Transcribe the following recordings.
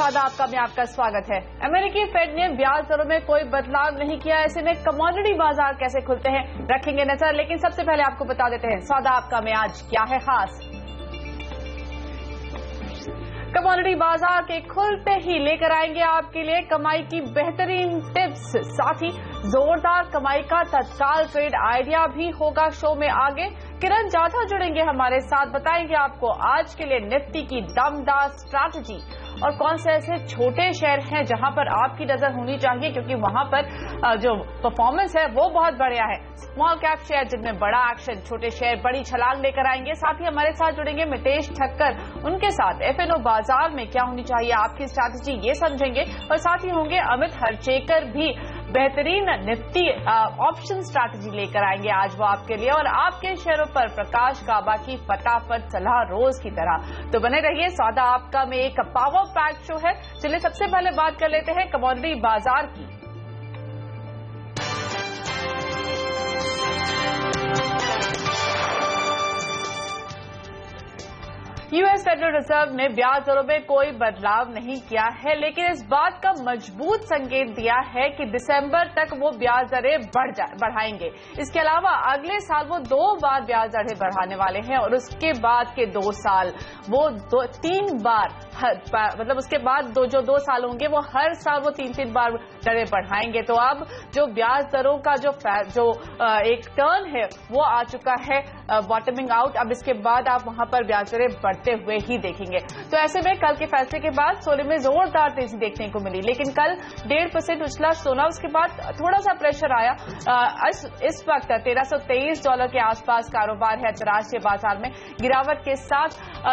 सादा आपका में आपका स्वागत है। अमेरिकी फेड ने ब्याज दरों में कोई बदलाव नहीं किया, ऐसे में कमोडिटी बाजार कैसे खुलते हैं रखेंगे नजर। लेकिन सबसे पहले आपको बता देते हैं सादा आपका में आज क्या है खास। कमोडिटी बाजार के खुलते ही लेकर आएंगे आपके लिए कमाई की बेहतरीन टिप्स, साथ ही जोरदार कमाई का तत्काल ट्रेड आइडिया भी होगा शो में आगे। किरण जाधव जुड़ेंगे हमारे साथ, बताएंगे आपको आज के लिए निफ्टी की दमदार स्ट्रैटेजी और कौन से ऐसे छोटे शेयर हैं जहां पर आपकी नजर होनी चाहिए, क्योंकि वहां पर जो परफॉर्मेंस है वो बहुत बढ़िया है। स्मॉल कैप शेयर जिनमें बड़ा एक्शन, छोटे शेयर बड़ी छलांग लेकर आएंगे। साथ ही हमारे साथ जुड़ेंगे मितेश ठक्कर, उनके साथ एफएनओ बाजार में क्या होनी चाहिए आपकी स्ट्रैटेजी ये समझेंगे। और साथ ही होंगे अमित हरचेकर भी, बेहतरीन निफ्टी ऑप्शन स्ट्रैटेजी लेकर आएंगे आज वो आपके लिए। और आपके शेयरों पर प्रकाश काबा की फटाफट सलाह रोज की तरह। तो बने रहिए, सादा आपका में एक पावर पैक शो है। चलिए सबसे पहले बात कर लेते हैं कमोडिटी बाजार की। यूएस फेडरल रिजर्व ने ब्याज दरों में कोई बदलाव नहीं किया है, लेकिन इस बात का मजबूत संकेत दिया है कि दिसंबर तक वो ब्याज दरें बढ़ाएंगे। इसके अलावा अगले साल वो 2 बार ब्याज दरें बढ़ाने वाले हैं और उसके बाद के 2 साल वो 3 बार, मतलब उसके बाद जो 2 साल होंगे वो हर साल वो 3-3 बार दरें बढ़ाएंगे। तो अब जो ब्याज दरों का जो एक टर्न है वो आ चुका है बॉटमिंग आउट। अब इसके बाद आप वहां पर ब्याज दरें बढ़ते हुए ही देखेंगे। तो ऐसे में कल के फैसले के बाद सोने में जोरदार तेजी देखने को मिली, लेकिन कल 1.5% उछला सोना, उसके बाद थोड़ा सा प्रेशर आया। इस वक्त $1323 के आसपास कारोबार है अंतर्राष्ट्रीय बाजार में। गिरावट के साथ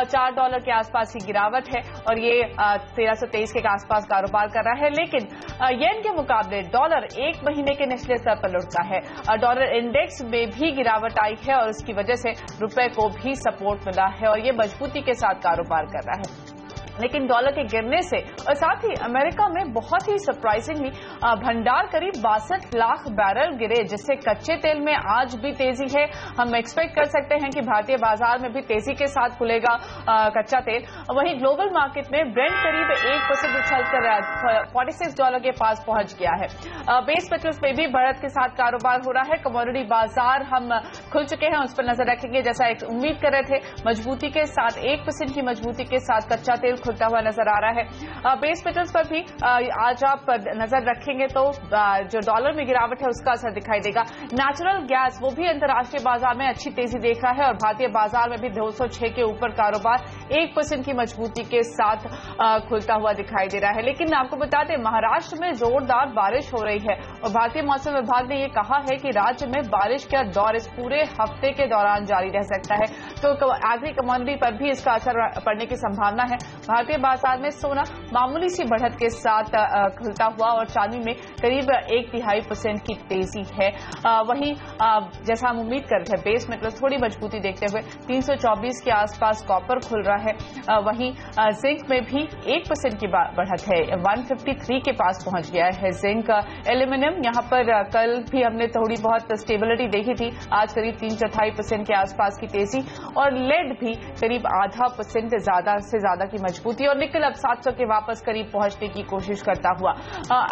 $4 के आसपास की गिरावट है और ये 1323 के आसपास कारोबार कर रहा है। लेकिन येन के मुकाबले डॉलर 1 महीने के निचले स्तर पर लुढ़का है। डॉलर इंडेक्स में भी गिरावट आई है और उसकी वजह से रुपए को भी सपोर्ट मिला है और ये मजबूती के साथ कारोबार कर रहा है। लेकिन डॉलर के गिरने से और साथ ही अमेरिका में बहुत ही सरप्राइजिंगली भंडार करीब 62 लाख बैरल गिरे, जिससे कच्चे तेल में आज भी तेजी है। हम एक्सपेक्ट कर सकते हैं कि भारतीय बाजार में भी तेजी के साथ खुलेगा कच्चा तेल। वहीं ग्लोबल मार्केट में ब्रेंट करीब 1% उछलकर $46 के पास पहुंच गया है। बेस मेटल्स में भी बढ़त के साथ कारोबार हो रहा है। कमोडिटी बाजार हम खुल चुके हैं, उस पर नजर रखेंगे। जैसा उम्मीद कर रहे थे, मजबूती के साथ 1% की मजबूती के साथ कच्चा तेल खुलता हुआ नजर आ रहा है। बेस मेटल्स पर भी आज आप नजर रखेंगे तो जो डॉलर में गिरावट है उसका असर दिखाई देगा। नेचुरल गैस वो भी अंतर्राष्ट्रीय बाजार में अच्छी तेजी देख रहा है और भारतीय बाजार में भी 206 के ऊपर कारोबार 1% की मजबूती के साथ खुलता हुआ दिखाई दे रहा है। लेकिन आपको बता दें, महाराष्ट्र में जोरदार बारिश हो रही है और भारतीय मौसम विभाग ने यह कहा है कि राज्य में बारिश का दौर इस पूरे हफ्ते के दौरान जारी रह सकता है। तो एग्री कमोडिटी पर भी इसका असर पड़ने की संभावना है। भारतीय बाजार में सोना मामूली सी बढ़त के साथ खुलता हुआ और चांदी में करीब 1/2% की तेजी है। वहीं जैसा हम उम्मीद कर रहे थे, बेस मेटल्स थोड़ी मजबूती देखते हुए 324 के आसपास कॉपर खुल रहा है। वहीं जिंक में भी 1% की बढ़त है, 153 के पास पहुंच गया है जिंक। एल्यूमिनियम यहाँ पर कल भी हमने थोड़ी बहुत स्टेबिलिटी देखी थी, आज करीब 3/4% के आसपास की तेजी और लेड भी करीब 0.5% ज्यादा से ज्यादा की मजबूती और निकल अब 700 के वापस करीब पहुंचने की कोशिश करता हुआ।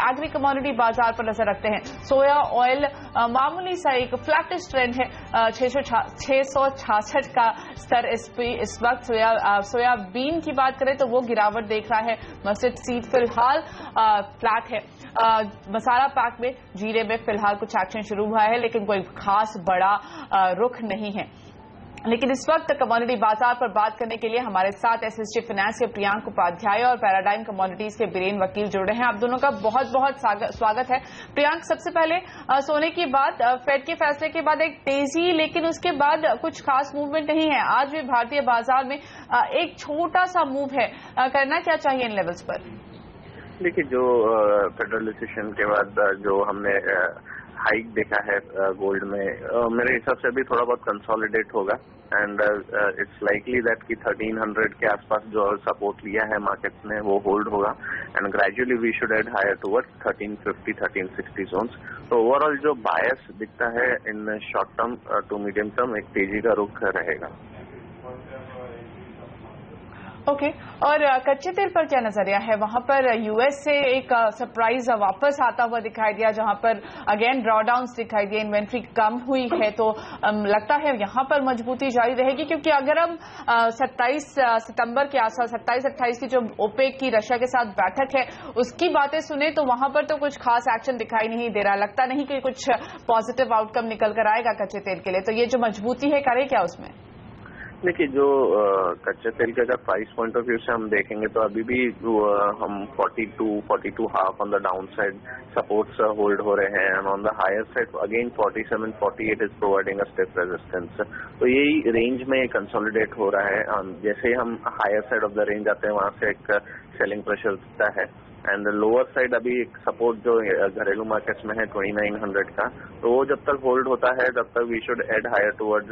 एग्री कमोडिटी बाजार पर नजर रखते हैं। सोया ऑयल मामूली सा एक फ्लैटिश ट्रेंड है, 666 का स्तर इस वक्त। सोयाबीन की बात करें तो वो गिरावट देख रहा है। मस्टर्ड सीड फिलहाल फ्लैट है। मसाला पैक में जीरे में फिलहाल कुछ एक्शन शुरू हुआ है, लेकिन कोई खास बड़ा रुख नहीं है। लेकिन इस वक्त कमोडिटी बाजार पर बात करने के लिए हमारे साथ एसएसजी फाइनेंस के प्रियांक उपाध्याय और पैराडाइम कमोडिटीज के बीरेन वकील जुड़ रहे हैं। आप दोनों का बहुत बहुत स्वागत है। प्रियांक, सबसे पहले सोने की बात, फेड के फैसले के बाद एक तेजी, लेकिन उसके बाद कुछ खास मूवमेंट नहीं है। आज भी भारतीय बाजार में एक छोटा सा मूव है, करना क्या चाहिए इन लेवल्स पर? देखिए, जो फेडरल डिसीजन के बाद जो हमने हाइक देखा है गोल्ड में, मेरे हिसाब से अभी थोड़ा बहुत कंसोलिडेट होगा एंड इट्स लाइकली दैट कि 1300 के आसपास जो सपोर्ट लिया है मार्केट्स ने वो होल्ड होगा and gradually we should head higher towards 1350 1360 zones. तो ओवरऑल जो बायस दिखता है in short term to medium term एक तेजी का रुख रहेगा। ओके और कच्चे तेल पर क्या नजरिया है? वहां पर यूएस से एक सरप्राइज वापस आता हुआ दिखाई दिया, जहां पर अगेन ड्रॉडाउन्स दिखाई दिए, इन्वेंट्री कम हुई है, तो लगता है यहां पर मजबूती जारी रहेगी। क्योंकि अगर हम 27 सितंबर के आसपास 27-28 की जो ओपेक की रशिया के साथ बैठक है उसकी बातें सुने तो वहां पर तो कुछ खास एक्शन दिखाई नहीं दे रहा, लगता नहीं कि कुछ पॉजिटिव आउटकम निकल कर आएगा कच्चे तेल के लिए। तो ये जो मजबूती है करे क्या उसमें? देखिए, जो कच्चे तेल के अगर प्राइस पॉइंट ऑफ व्यू से हम देखेंगे तो अभी भी हम 42.5 on the down side supports hold हो रहे हैं, and on the higher side again 47-48 is providing a stiff resistance. तो यही रेंज में कंसोलिडेट हो रहा है। जैसे ही हम higher side of the range आते हैं वहां से एक सेलिंग प्रेशर दिखता है, एंड लोअर साइड अभी एक सपोर्ट जो घरेलू मार्केट्स में है 2900 का, तो वो जब तक होल्ड होता है तब तक we should head higher towards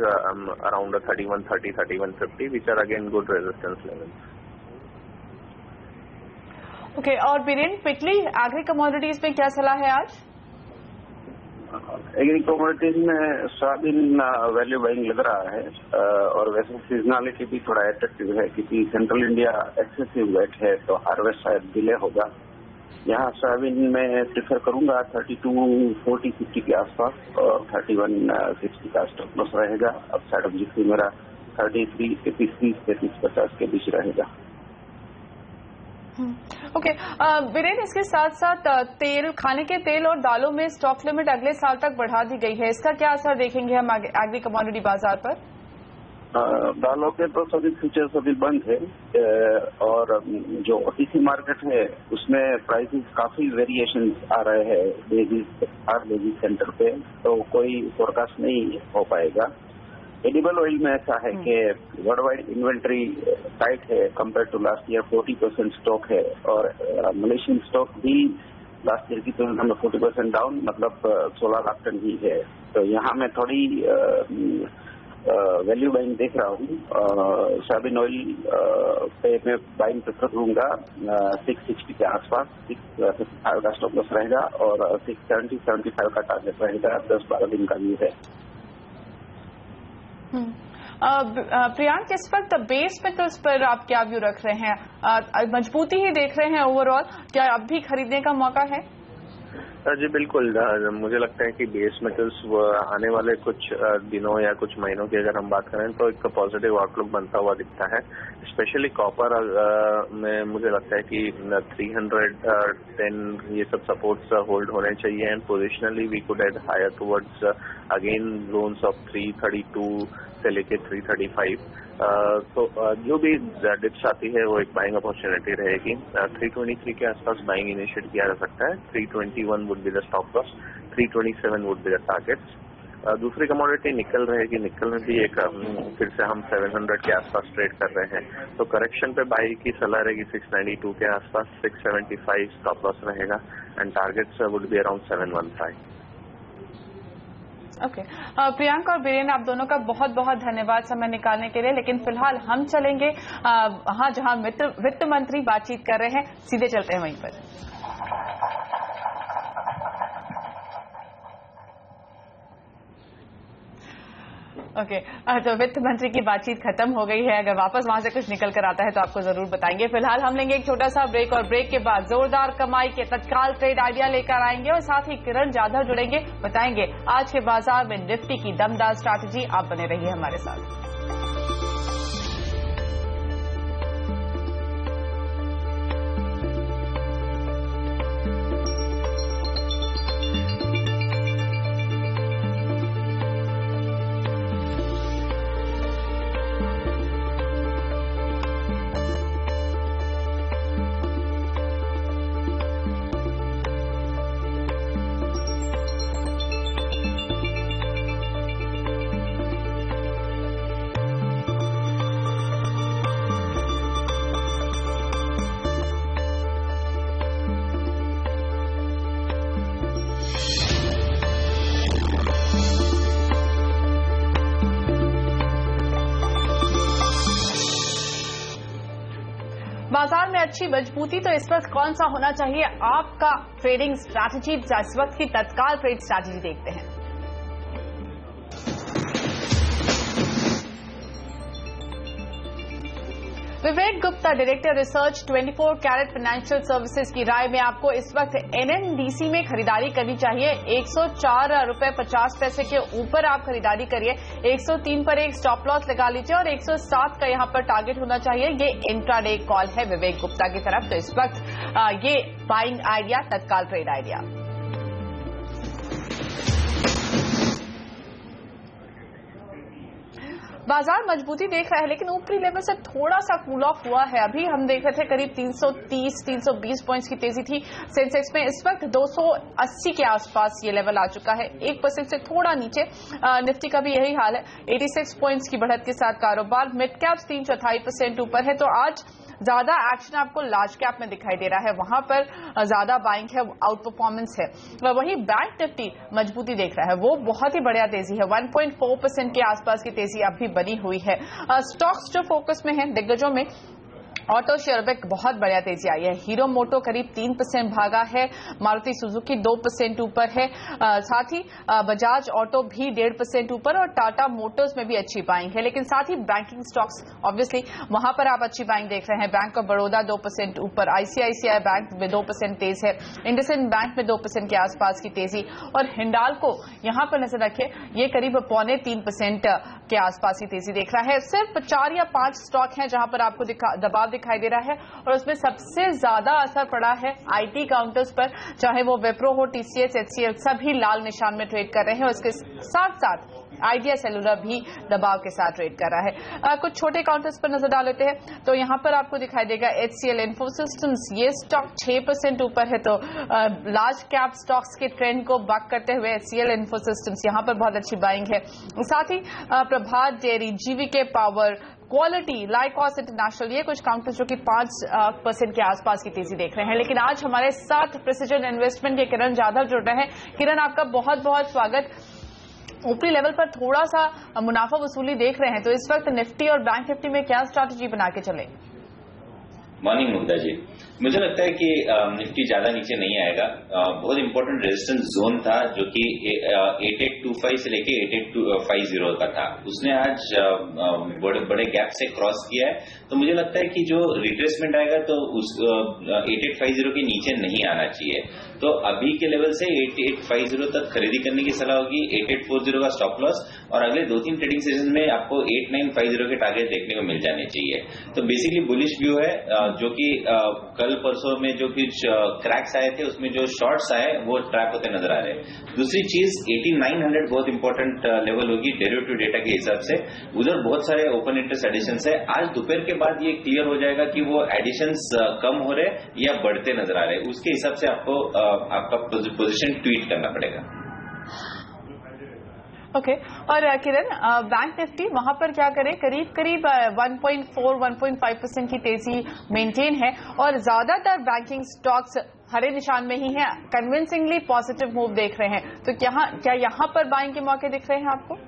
around 3130, 3150 which are again good resistance levels. Okay और बीरेन क्विकली एग्री कमोडिटीज में क्या सलाह है आज? एग्री कमोडिटीज में सोयाबीन वैल्यू बाइंग लग रहा है, और वैसे सीजनलिटी भी थोड़ा अट्रैक्टिव है क्योंकि सेंट्रल इंडिया एक्सेसिव वेट है तो हार्वेस्ट शायद डिले होगा। यहाँ सोयाबीन में प्रेफर करूंगा 3240-50 के आसपास, और 3160 का स्टॉप लॉस रहेगा। अब साइड ऑफ जिसकी मेरा 33-33-50 के बीच रहेगा। ओके वीरेन, इसके साथ साथ तेल, खाने के तेल और दालों में स्टॉक लिमिट अगले साल तक बढ़ा दी गई है, इसका क्या असर देखेंगे हम एग्री कमोडिटी बाजार पर? दालों के तो सभी फ्यूचर्स अभी बंद है, और जो ओटीसी मार्केट है उसमें प्राइसेस काफी वेरिएशन आ रहे हैं हर बेसिस सेंटर पे, तो कोई फोरकास्ट नहीं हो पाएगा। एडिबल ऑयल में ऐसा है कि वर्ल्ड वाइड इन्वेंट्री टाइट है compare to last year, 40% stock है, और मलेशियन स्टॉक भी लास्ट ईयर की तुलना में 40% डाउन, मतलब 16 लाख टन ही है। तो यहाँ मैं थोड़ी वैल्यू बाइंग देख रहा हूँ। सोयाबीन ऑयल पे मैं बाइंग प्रेफर करूंगा 660 के आसपास, 655 का स्टॉप लॉस रहेगा, और 670-75 का टारगेट रहेगा। 10-12 दिन का व्यू है। प्रियांक, इस वक्त बेस मेटल्स पर आप क्या व्यू रख रहे हैं? मजबूती ही देख रहे हैं ओवरऑल, क्या अब भी खरीदने का मौका है? जी बिल्कुल, मुझे लगता है कि बेस मेटल्स आने वाले कुछ दिनों या कुछ महीनों की अगर हम बात करें तो एक पॉजिटिव आउटलुक बनता हुआ दिखता है। स्पेशली कॉपर में मुझे लगता है कि 310 ये सब सपोर्ट्स होल्ड होने चाहिए, and positionally we could head higher towards again zones of 332 से लेके 335। तो जो भी डिप्स आती है वो एक बाइंग अपॉर्चुनिटी रहेगी। 323 के आसपास बाइंग इनिशिएट किया जा सकता है। 321 would be the stop loss, 327 would be the targets. दूसरी कमोडिटी निकल रहेगी, निकल में भी एक फिर से हम 700 के आसपास ट्रेड कर रहे हैं, तो करेक्शन पे बाई की सलाह रहेगी 692 के आसपास, 675 स्टॉप लॉस रहेगा, and targets would be around 715। Okay Priyank और बीरेन, आप दोनों का बहुत बहुत धन्यवाद समय निकालने के लिए। लेकिन फिलहाल हम चलेंगे वहां जहां वित्त मंत्री बातचीत कर रहे हैं, सीधे चलते हैं वहीं पर। ओके तो वित्त मंत्री की बातचीत खत्म हो गई है। अगर वापस वहां से कुछ निकल कर आता है तो आपको जरूर बताएंगे। फिलहाल हम लेंगे एक छोटा सा ब्रेक, और ब्रेक के बाद जोरदार कमाई के तत्काल ट्रेड आइडिया लेकर आएंगे, और साथ ही किरण जाधव जुड़ेंगे, बताएंगे आज के बाजार में निफ्टी की दमदार स्ट्रैटेजी। आप बने रहिए हमारे साथ। बाजार में अच्छी मजबूती, तो इस वक्त कौन सा होना चाहिए आपका ट्रेडिंग स्ट्रैटेजी? इस वक्त की तत्काल ट्रेड स्ट्रैटेजी देखते हैं। तो Vivek Gupta, director research 24 carat financial services की राय में आपको इस वक्त एनएमडीसी में खरीदारी करनी चाहिए। 104 रुपए 50 पैसे के ऊपर आप खरीदारी करिए। 103 पर एक स्टॉप लॉस लगा लीजिए और 107 का यहां पर टारगेट होना चाहिए। ये इंट्राडे कॉल है विवेक गुप्ता की तरफ। तो इस वक्त ये बाइंग आइडिया, तत्काल ट्रेड आइडिया। बाजार मजबूती देख रहा है, लेकिन ऊपरी लेवल से थोड़ा सा कूल ऑफ हुआ है। अभी हम देख रहे थे करीब 330-320 पॉइंट्स की तेजी थी सेंसेक्स में। इस वक्त 280 के आसपास ये लेवल आ चुका है, 1% से थोड़ा नीचे। निफ्टी का भी यही हाल है, 86 पॉइंट्स की बढ़त के साथ कारोबार। मिड कैप्स 3/4% ऊपर है। तो आज ज्यादा एक्शन आपको लार्ज कैप में दिखाई दे रहा है, वहां पर ज्यादा बाइंग है, आउट परफॉर्मेंस है। वहीं बैंक निफ्टी मजबूती देख रहा है, वो बहुत ही बढ़िया तेजी है, 1.4% के आसपास की तेजी अब भी बनी हुई है। स्टॉक्स जो फोकस में है दिग्गजों में, ऑटो शेयर में बहुत बढ़िया तेजी आई है। हीरो मोटो करीब 3% भागा है, मारुति सुजुकी 2% ऊपर है, साथ ही बजाज ऑटो भी 1.5% ऊपर, और टाटा मोटर्स में भी अच्छी बाइंग है। लेकिन साथ ही बैंकिंग स्टॉक्स ऑब्वियसली वहां पर आप अच्छी बाइंग देख रहे हैं। बैंक ऑफ बड़ौदा 2% ऊपर, आईसीआईसीआई बैंक में 2% तेज है, इंडसइंड बैंक में 2% के आसपास की तेजी, और हिंडाल्को यहां पर नजर रखिए, ये करीब 2.25% के आसपास की तेजी देख रहा है। सिर्फ 4 या 5 स्टॉक हैं जहां पर आपको दबाव दिखाई दे रहा है, और उसमें सबसे ज्यादा असर पड़ा है आईटी काउंटर्स पर, चाहे वो विप्रो हो, टीसीएस, एचसीएल, सभी लाल निशान में ट्रेड कर रहे हैं। उसके साथ साथ आइडिया सेलुलर भी दबाव के साथ ट्रेड कर रहा है। कुछ छोटे काउंटर्स पर नजर डाल लेते हैं तो यहां पर आपको दिखाई देगा एचसीएल इन्फोसिस्टम्स, ये स्टॉक 6% ऊपर है। तो लार्ज कैप स्टॉक्स के ट्रेंड को बक करते हुए एचसीएल इन्फोसिस्टम्स यहां पर बहुत अच्छी बाइंग है। साथ ही Prabhat dairy, GVK power, quality, Lycos international, ये कुछ काउंटर्स जो कि 5% के आसपास की तेजी देख रहे हैं। लेकिन आज हमारे साथ प्रिसिजन इन्वेस्टमेंट के किरण जाधव जुड़ रहे हैं। किरण, आपका बहुत बहुत स्वागत। ऊपरी लेवल पर थोड़ा सा मुनाफा वसूली देख रहे हैं, तो इस वक्त निफ्टी और बैंक निफ्टी में क्या स्ट्रैटेजी बना के चले? मॉर्निंग मुग्धा जी, मुझे लगता है कि निफ्टी ज्यादा नीचे नहीं आएगा। बहुत इंपॉर्टेंट रेजिस्टेंस जोन था जो कि 8825 से लेके 8850 का था, उसने आज बड़े गैप से क्रॉस किया है। तो मुझे लगता है कि जो रिट्रेसमेंट आएगा तो उस 8850 के नीचे नहीं आना चाहिए। तो अभी के लेवल से 8850 तक खरीदी करने की सलाह होगी, 8840 का स्टॉप लॉस, और अगले 2-3 ट्रेडिंग सेशन में आपको 8950 के टारगेट देखने को मिल जाने चाहिए। तो बेसिकली बुलिश व्यू है, जो कि कल परसों में जो कुछ क्रैक्स आए थे उसमें जो शॉर्ट्स आए वो ट्रैप होते नजर आ रहे हैं। दूसरी चीज 8900 बहुत इंपॉर्टेंट लेवल होगी डेरिवेटिव डेटा के हिसाब से, उधर बहुत सारे ओपन इंटरेस्ट एडिशंस है। आज दोपहर के बाद ये क्लियर हो जाएगा कि वो एडिशंस कम हो रहे या बढ़ते नजर आ रहे हैं, उसके हिसाब से आपको आपका पोजीशन ट्वीट करना पड़ेगा। ओके। और किरण, बैंक निफ्टी वहां पर क्या करें? करीब 1.4-1.5% की तेजी मेंटेन है, और ज्यादातर बैंकिंग स्टॉक्स हरे निशान में ही हैं, कन्विंसिंगली पॉजिटिव मूव देख रहे हैं। तो क्या यहां पर बाइंग के मौके दिख रहे हैं आपको?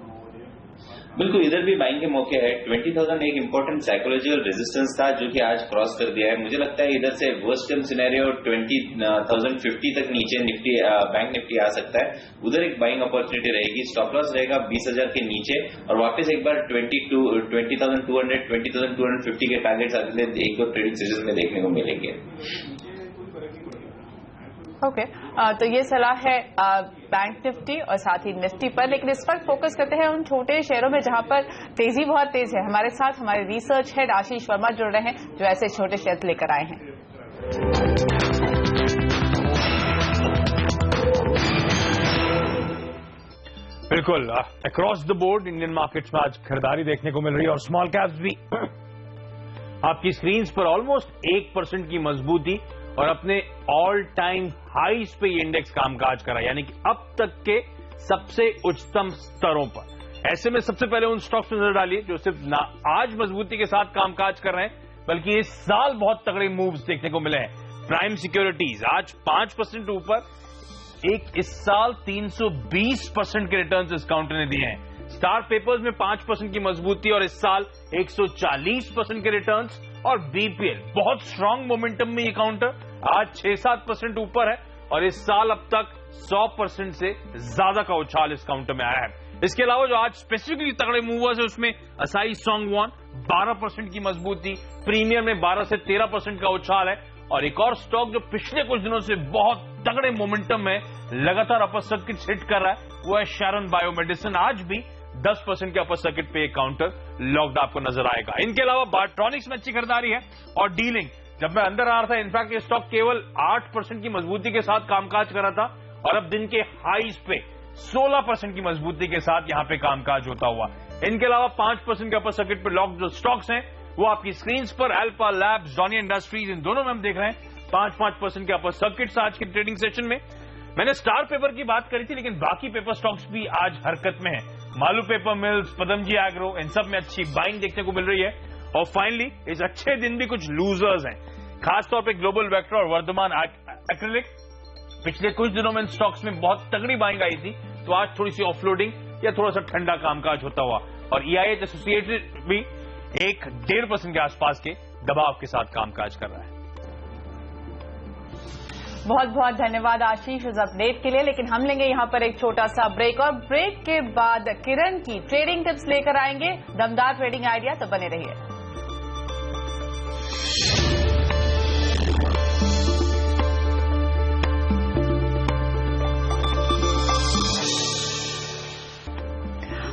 बिल्कुल, इधर भी बाइंग के मौके है। 20,000 एक इंपॉर्टेंट साइकोलॉजिकल रेजिस्टेंस था जो कि आज क्रॉस कर दिया है। मुझे लगता है इधर से वर्स्ट केस सिनेरियो 20,050 तक नीचे निफ्टी बैंक निफ्टी आ सकता है, उधर एक बाइंग अपॉर्चुनिटी रहेगी। स्टॉप लॉस रहेगा 20,000 के नीचे, और वापस एक बार 20,200 20,250 के टारगेट्स अगले 1-2 ट्रेडिंग सेशन में देखने को मिलेंगे। ओके। तो ये सलाह है बैंक निफ्टी और साथ ही निफ्टी पर। लेकिन इस वक्त फोकस करते हैं उन छोटे शेयरों में जहां पर तेजी बहुत तेज है। हमारे साथ हमारे रिसर्च हेड आशीष वर्मा जुड़ रहे हैं, जो ऐसे छोटे शेयर लेकर आए हैं। बिल्कुल, across the board Indian markets में आज खरीदारी देखने को मिल रही है, और स्मॉल कैप्स भी आपकी स्क्रीन पर ऑलमोस्ट 1% की मजबूती और अपने ऑल टाइम हाईस पे ये इंडेक्स कामकाज करा, यानी कि अब तक के सबसे उच्चतम स्तरों पर। ऐसे में सबसे पहले उन स्टॉक्स पर नजर डालिए जो सिर्फ ना आज मजबूती के साथ कामकाज कर रहे हैं, बल्कि इस साल बहुत तगड़े मूव्स देखने को मिले हैं। प्राइम सिक्योरिटीज आज 5% ऊपर, इस साल 320% के रिटर्न्स इस काउंटर ने दिए हैं। स्टार पेपर्स में 5% की मजबूती और इस साल 140% के रिटर्न्स, और बीपीएल बहुत स्ट्रांग मोमेंटम में ये काउंटर आज 6-7% ऊपर है, और इस साल अब तक 100% से ज्यादा का उछाल इस काउंटर में आया है। इसके अलावा जो आज स्पेसिफिकली तगड़े मूवर्स है उसमें असाई सोंगवान 12% की मजबूती, प्रीमियर में 12 से 13% का उछाल है। और एक और स्टॉक जो पिछले कुछ दिनों से बहुत तगड़े मोमेंटम में लगातार अपर सर्किट हिट कर रहा है वो है शैरन बायोमेडिसिन। आज भी 10% के अपर सर्किट पे एक काउंटर लॉक्ड आपको नजर आएगा। इनके अलावा बायोट्रॉनिक्स में अच्छी खरीदारी है और डीलिंग जब मैं अंदर आ रहा था इनफैक्ट ये स्टॉक केवल 8% की मजबूती के साथ कामकाज कर रहा था और अब दिन के हाईज पे 16% की मजबूती के साथ यहां पे कामकाज होता हुआ। इनके अलावा 5% के अपर सर्किट पे लॉक्ड जो स्टॉक्स हैं वो आपकी स्क्रीन पर अल्फा लैब्स, जॉनी इंडस्ट्रीज, इन दोनों में हम देख रहे हैं 5% के अपर सर्किट्स आज के ट्रेडिंग सेशन में। मैंने स्टार पेपर की बात करी थी लेकिन बाकी पेपर स्टॉक्स भी आज हरकत में है। Malu paper mills, Padamji agro, इन सब में अच्छी बाइंग देखने को मिल रही है। और फाइनली इस अच्छे दिन भी कुछ लूजर्स हैं, खासतौर पे ग्लोबल वेक्टर और वर्धमान एक्रिलिक। पिछले कुछ दिनों में इन स्टॉक्स में बहुत तगड़ी बाइंग आई थी तो आज थोड़ी सी ऑफलोडिंग या थोड़ा सा ठंडा कामकाज होता हुआ। और EIH एसोसिएटेड भी 1-1.5% के आसपास के दबाव के साथ कामकाज कर रहा है। बहुत बहुत धन्यवाद आशीष इस अपडेट के लिए। लेकिन हम लेंगे यहां पर एक छोटा सा ब्रेक और ब्रेक के बाद किरण की ट्रेडिंग टिप्स लेकर आएंगे, दमदार ट्रेडिंग आइडिया। तो बने रहिए।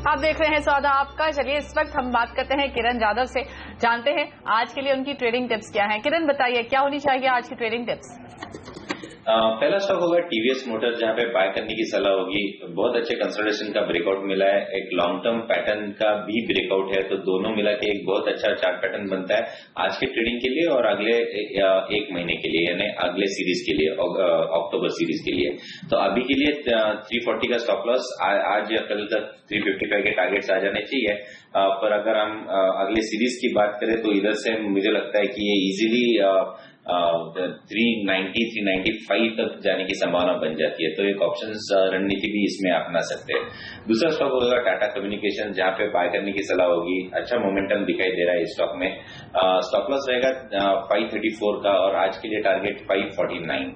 आप देख रहे हैं सौदा आपका। चलिए इस वक्त हम बात करते हैं किरण जाधव से, जानते हैं आज के लिए उनकी ट्रेडिंग टिप्स क्या हैं। किरण बताइए क्या होनी चाहिए आज की ट्रेडिंग टिप्स? पहला स्टॉक होगा टीवीएस मोटर, जहां पे बाय करने की सलाह होगी। बहुत अच्छे कंसोलिडेशन का ब्रेकआउट मिला है, एक लॉन्ग टर्म पैटर्न का भी ब्रेकआउट है, तो दोनों मिला के एक बहुत अच्छा चार्ट पैटर्न बनता है आज के ट्रेडिंग के लिए और अगले एक महीने के लिए, यानी अगले सीरीज के लिए, अक्टूबर सीरीज के लिए। तो अभी के लिए 340 का स्टॉप लॉस, आज या कल तक 355 के टारगेट्स आ जाने चाहिए। पर अगर हम अगले सीरीज की बात करें तो इधर से मुझे लगता है कि ये इजीली 390, 395 तक जाने की संभावना बन जाती है, तो एक ऑप्शंस रणनीति भी इसमें अपना सकते हैं। दूसरा स्टॉक होगा टाटा कम्युनिकेशन, जहां पे बाय करने की सलाह होगी। अच्छा मोमेंटम दिखाई दे रहा है इस स्टॉक में। स्टॉप लॉस रहेगा 534 का और आज के लिए टारगेट 549।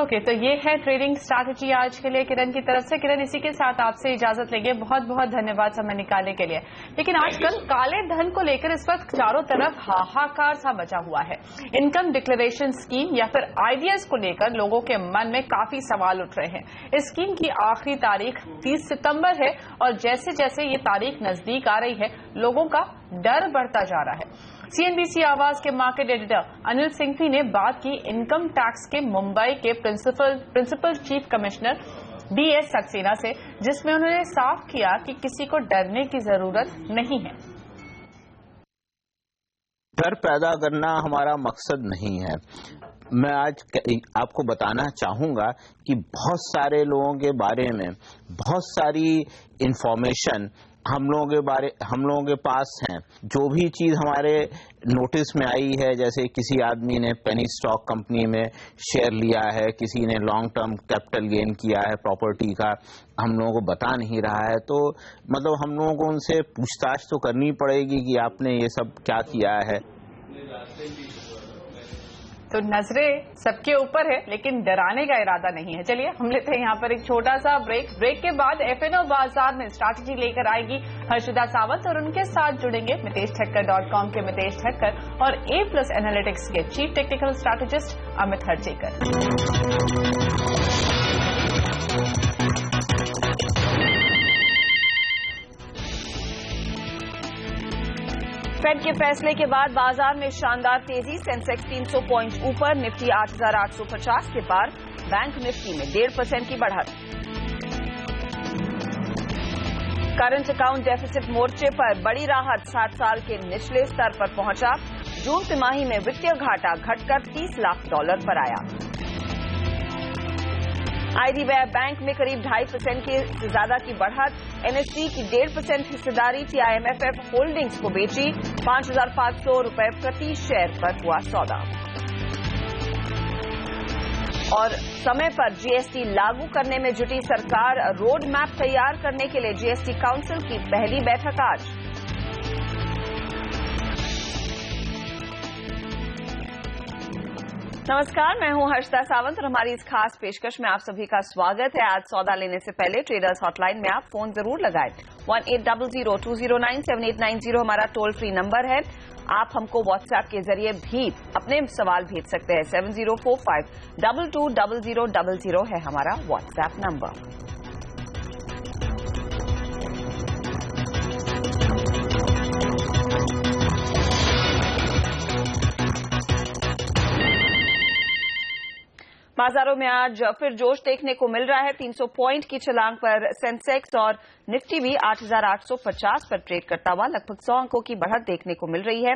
ओके, तो ये है ट्रेडिंग स्ट्रैटेजी आज के लिए किरण की तरफ से। किरण, इसी के साथ आपसे इजाजत लेंगे। बहुत बहुत धन्यवाद समय निकालने के लिए। लेकिन आजकल काले धन को लेकर इस वक्त चारों तरफ हाहाकार सा मचा हुआ है। इनकम डिक्लेरेशन स्कीम या फिर आईडीएस को लेकर लोगों के मन में काफी सवाल उठ रहे हैं। इस स्कीम की आखिरी तारीख 30 सितंबर है और जैसे जैसे ये तारीख नजदीक आ रही है लोगों का डर बढ़ता जा रहा है। CNBC आवाज के मार्केट एडिटर अनिल सिंघवी ने बात की इनकम टैक्स के मुंबई के principal chief commissioner BS Saxena से, जिसमें उन्होंने साफ किया कि किसी को डरने की जरूरत नहीं है। डर पैदा करना हमारा मकसद नहीं है। मैं आज आपको बताना चाहूंगा कि बहुत सारे लोगों के बारे में बहुत सारी इंफॉर्मेशन हम लोगों के पास हैं। जो भी चीज हमारे नोटिस में आई है, जैसे किसी आदमी ने पेनी स्टॉक कंपनी में शेयर लिया है, किसी ने लॉन्ग टर्म कैपिटल गेन किया है प्रॉपर्टी का, हम लोगों को बता नहीं रहा है, तो मतलब हम लोगों को उनसे पूछताछ तो करनी पड़ेगी कि आपने ये सब क्या किया है। तो नजरें सबके ऊपर है लेकिन डराने का इरादा नहीं है। चलिए हम लेते हैं यहाँ पर एक छोटा सा ब्रेक के बाद FNO बाजार में स्ट्रैटेजी लेकर आएगी हर्षिता सावंत और उनके साथ जुड़ेंगे MiteshThakkar.com के मितेश ठक्कर और A+ एनालिटिक्स के chief technical strategist Amit Harchekar. Fed के फैसले के बाद बाजार में शानदार तेजी, सेंसेक्स 300 पॉइंट ऊपर, निफ्टी 8,850 के पार, बैंक निफ्टी में 1.5% की बढ़त। करंट अकाउंट डेफिसिट मोर्चे पर बड़ी राहत, 60 साल के निचले स्तर पर पहुंचा। जून तिमाही में वित्तीय घाटा घटकर $30 लाख पर आया। IDBI बैंक में करीब 2.5% से ज्यादा की बढ़त, NSE की 1.5% हिस्सेदारी TIMFF होल्डिंग्स को बेची, ₹5,500 प्रति शेयर पर हुआ सौदा। और समय पर GST लागू करने में जुटी सरकार, रोड मैप तैयार करने के लिए GST काउंसिल की पहली बैठक आज। नमस्कार, मैं हूं हर्षदा सावंत और हमारी इस खास पेशकश में आप सभी का स्वागत है। आज सौदा लेने से पहले ट्रेडर्स हॉटलाइन में आप फोन जरूर लगाएं। 1800-209-7890 हमारा टोल फ्री नंबर है। आप हमको व्हाट्सएप के जरिए भी अपने सवाल भेज सकते हैं। 7045220000 है हमारा व्हाट्सएप नंबर। बाजारों में आज फिर जोश देखने को मिल रहा है। 300 पॉइंट की छलांग पर सेंसेक्स और निफ्टी भी 8,850 पर ट्रेड करता हुआ लगभग 100 अंकों की बढ़त देखने को मिल रही है।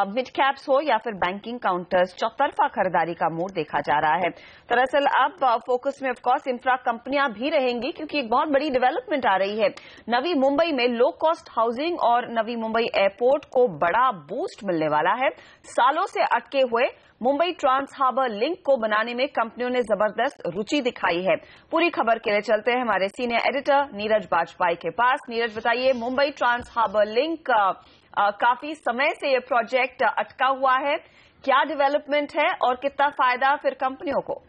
मिड कैप्स हो या फिर बैंकिंग काउंटर्स, चौतरफा खरीदारी का मूड देखा जा रहा है। दरअसल अब फोकस में ऑफकोर्स इंफ्रा कंपनियां भी रहेंगी, क्योंकि एक बहुत बड़ी डेवलपमेंट आ रही है। नवी मुंबई में लो कॉस्ट हाउसिंग और नवी मुंबई एयरपोर्ट को बड़ा बूस्ट मिलने वाला है। सालों से अटके हुए मुंबई ट्रांस हार्बर लिंक को बनाने में कंपनियों ने जबरदस्त रुचि दिखाई है। पूरी खबर के लिए चलते हैं हमारे सीनियर एडिटर नीरज बाजपेयी के पास। नीरज, बताइए, मुंबई ट्रांस हार्बर लिंक काफी समय से ये प्रोजेक्ट अटका हुआ है, क्या डेवलपमेंट है और कितना फायदा फिर कंपनियों को?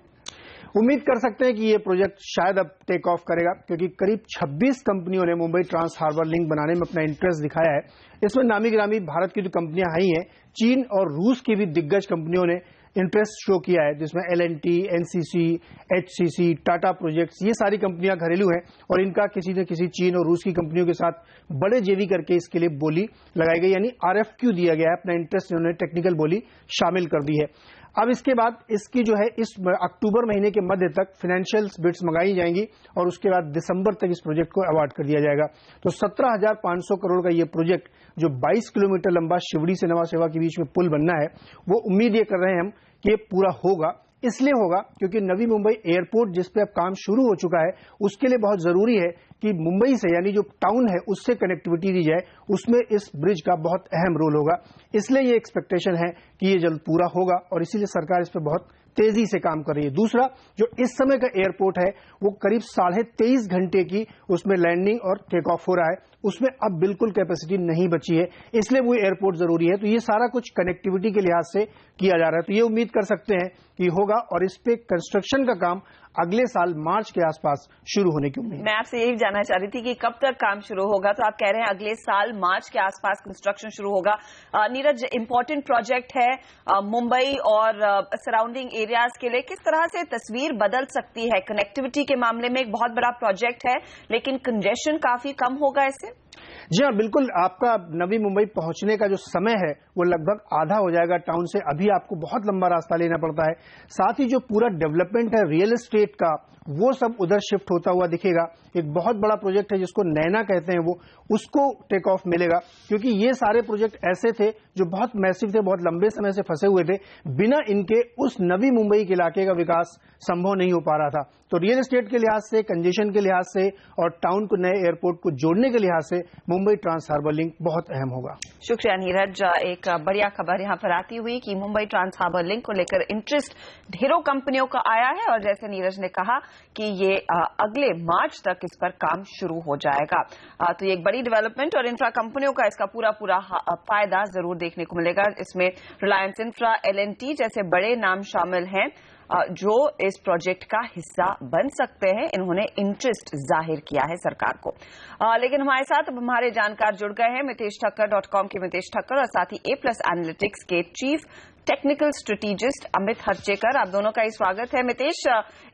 उम्मीद कर सकते हैं कि ये प्रोजेक्ट शायद अब टेक ऑफ करेगा, क्योंकि करीब 26 कंपनियों ने मुंबई ट्रांस हार्बर लिंक बनाने में अपना इंटरेस्ट दिखाया है। इसमें नामी गिरामी भारत की जो कंपनियां आई हैं, चीन और रूस की भी दिग्गज कंपनियों ने इंटरेस्ट शो किया है, जिसमें L&T, NCC, HCC, Tata projects, ये सारी कंपनियां घरेलू हैं और इनका किसी न किसी चीन और रूस की कंपनियों के साथ बड़े जेवी करके इसके लिए बोली लगाई गई, यानी RFQ दिया गया है। अपना इंटरेस्ट इन्होंने टेक्निकल बोली शामिल कर दी है। अब इसके बाद इसकी जो है इस अक्टूबर महीने के मध्य तक फाइनेंशियल बिड्स मंगाई जाएंगी और उसके बाद दिसंबर तक इस प्रोजेक्ट को अवार्ड कर दिया जाएगा। तो 17,500 करोड़ का ये प्रोजेक्ट, जो 22 किलोमीटर लंबा शिवड़ी से नवा सेवा के बीच में पुल बनना है, वो उम्मीद ये कर रहे हैं हम कि पूरा होगा। इसलिए होगा क्योंकि नवी मुंबई एयरपोर्ट जिस पे अब काम शुरू हो चुका है, उसके लिए बहुत जरूरी है कि मुंबई से, यानी जो टाउन है, उससे कनेक्टिविटी दी जाए। उसमें इस ब्रिज का बहुत अहम रोल होगा। इसलिए ये एक्सपेक्टेशन है कि ये जल्द पूरा होगा और इसीलिए सरकार इस पर बहुत तेजी से काम कर रही है। दूसरा, जो इस समय का एयरपोर्ट है, वो करीब 23.5 घंटे की उसमें लैंडिंग और टेक ऑफ हो रहा है। उसमें अब बिल्कुल कैपेसिटी नहीं बची है, इसलिए वो एयरपोर्ट जरूरी है। तो ये सारा कुछ कनेक्टिविटी के लिहाज से किया जा रहा है। तो ये उम्मीद कर सकते हैं कि होगा और इस पे कंस्ट्रक्शन का काम अगले साल मार्च के आसपास शुरू होने की उम्मीद। मैं आपसे यही जानना चाह रही थी कि कब तक काम शुरू होगा, तो आप कह रहे हैं अगले साल मार्च के आसपास कंस्ट्रक्शन शुरू होगा। नीरज, इंपॉर्टेंट प्रोजेक्ट है मुंबई और सराउंडिंग एरियाज के लिए। किस तरह से तस्वीर बदल सकती है? कनेक्टिविटी के मामले में एक बहुत बड़ा प्रोजेक्ट है, लेकिन कंजेशन काफी कम होगा इससे। जी हाँ, बिल्कुल। आपका नवी मुंबई पहुंचने का जो समय है वो लगभग आधा हो जाएगा टाउन से। अभी आपको बहुत लंबा रास्ता लेना पड़ता है। साथ ही जो पूरा डेवलपमेंट है रियल एस्टेट का, वो सब उधर शिफ्ट होता हुआ दिखेगा। एक बहुत बड़ा प्रोजेक्ट है जिसको नैना कहते हैं, वो उसको टेक ऑफ मिलेगा, क्योंकि ये सारे प्रोजेक्ट ऐसे थे जो बहुत मैसिव थे, बहुत लंबे समय से फंसे हुए थे। बिना इनके उस नवी मुंबई के इलाके का विकास संभव नहीं हो पा रहा था। तो रियल एस्टेट के लिहाज से, कंजेशन के लिहाज से और टाउन को नए एयरपोर्ट को जोड़ने के लिहाज से मुंबई ट्रांस हार्बर लिंक बहुत अहम होगा। शुक्रिया नीरज। एक बढ़िया खबर यहां पर आती हुई कि मुंबई ट्रांस हार्बर लिंक को लेकर इंटरेस्ट ढेरों कंपनियों का आया है और जैसे नीरज ने कहा कि ये अगले मार्च तक इस पर काम शुरू हो जाएगा। तो ये एक बड़ी डेवलपमेंट और इंफ्रा कंपनियों का इसका पूरा फायदा जरूर देखने को मिलेगा। इसमें रिलायंस इंफ्रा, L&T जैसे बड़े नाम शामिल हैं जो इस प्रोजेक्ट का हिस्सा बन सकते हैं। इन्होंने इंटरेस्ट जाहिर किया है सरकार को। लेकिन हमारे साथ अब हमारे जानकार जुड़ गए हैं, मितेशठक्कर.com के मितेश ठक्कर और साथ ही A+ एनालिटिक्स के चीफ टेक्निकल स्ट्रेटेजिस्ट अमित हर्चेकर। आप दोनों का ही स्वागत है। मितेश,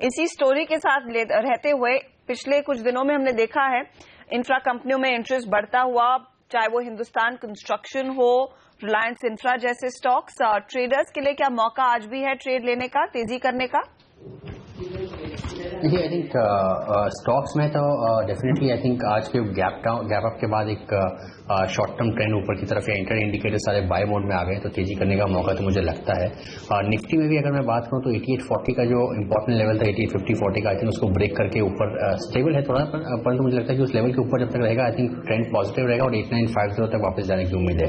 इसी स्टोरी के साथ रहते हुए पिछले कुछ दिनों में हमने देखा है इंफ्रा कंपनियों में इंटरेस्ट बढ़ता हुआ, चाहे वो हिंदुस्तान कंस्ट्रक्शन हो, रिलायंस इंफ्रा जैसे स्टॉक्स। ट्रेडर्स के लिए क्या मौका आज भी है ट्रेड लेने का, तेजी करने का? देखिए, आई थिंक स्टॉक्स में तो डेफिनेटली आई थिंक आज के गैप अप के बाद एक शॉर्ट टर्म ट्रेंड ऊपर की तरफ या इंटर इंडिकेटर सारे बाय मोड में आ गए, तो तेजी करने का मौका तो मुझे लगता है। निफ्टी में भी अगर मैं बात करूं तो 8840 का जो इंपॉर्टेंट लेवल था 8850-40 का, आई थिंक उसको ब्रेक करके ऊपर स्टेबल है थोड़ा, परंतु मुझे लगता है कि उस लेवल के ऊपर जब तक रहेगा आई थिंक ट्रेंड पॉजिटिव रहेगा और 8950 तक वापस जाने की उम्मीद है।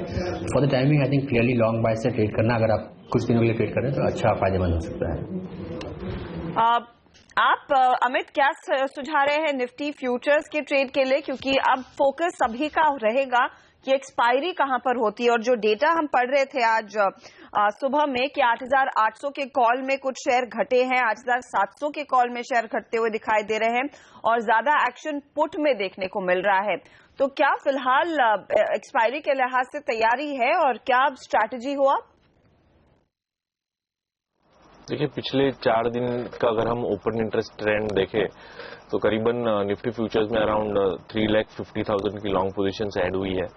For the timing I think clearly long buy से ट्रेड करना, अगर आप कुछ दिनों के लिए ट्रेड करें तो अच्छा फायदेमंद हो सकता है। आप अमित क्या सुझा रहे हैं निफ्टी फ्यूचर्स के ट्रेड के लिए, क्योंकि अब फोकस सभी का रहेगा कि एक्सपायरी कहां पर होती है। और जो डेटा हम पढ़ रहे थे आज सुबह में कि 8,800 के कॉल में कुछ शेयर घटे हैं, 8,700 के कॉल में शेयर घटते हुए दिखाई दे रहे हैं और ज्यादा एक्शन पुट में देखने को मिल रहा है। तो क्या फिलहाल एक्सपायरी के लिहाज से तैयारी है और क्या स्ट्रैटेजी हुआ? देखिए, पिछले 4 दिन का अगर हम ओपन इंटरेस्ट ट्रेंड देखें तो करीबन निफ्टी फ्यूचर्स में अराउंड 3,50,000 की लॉन्ग पोजीशंस ऐड हुई है।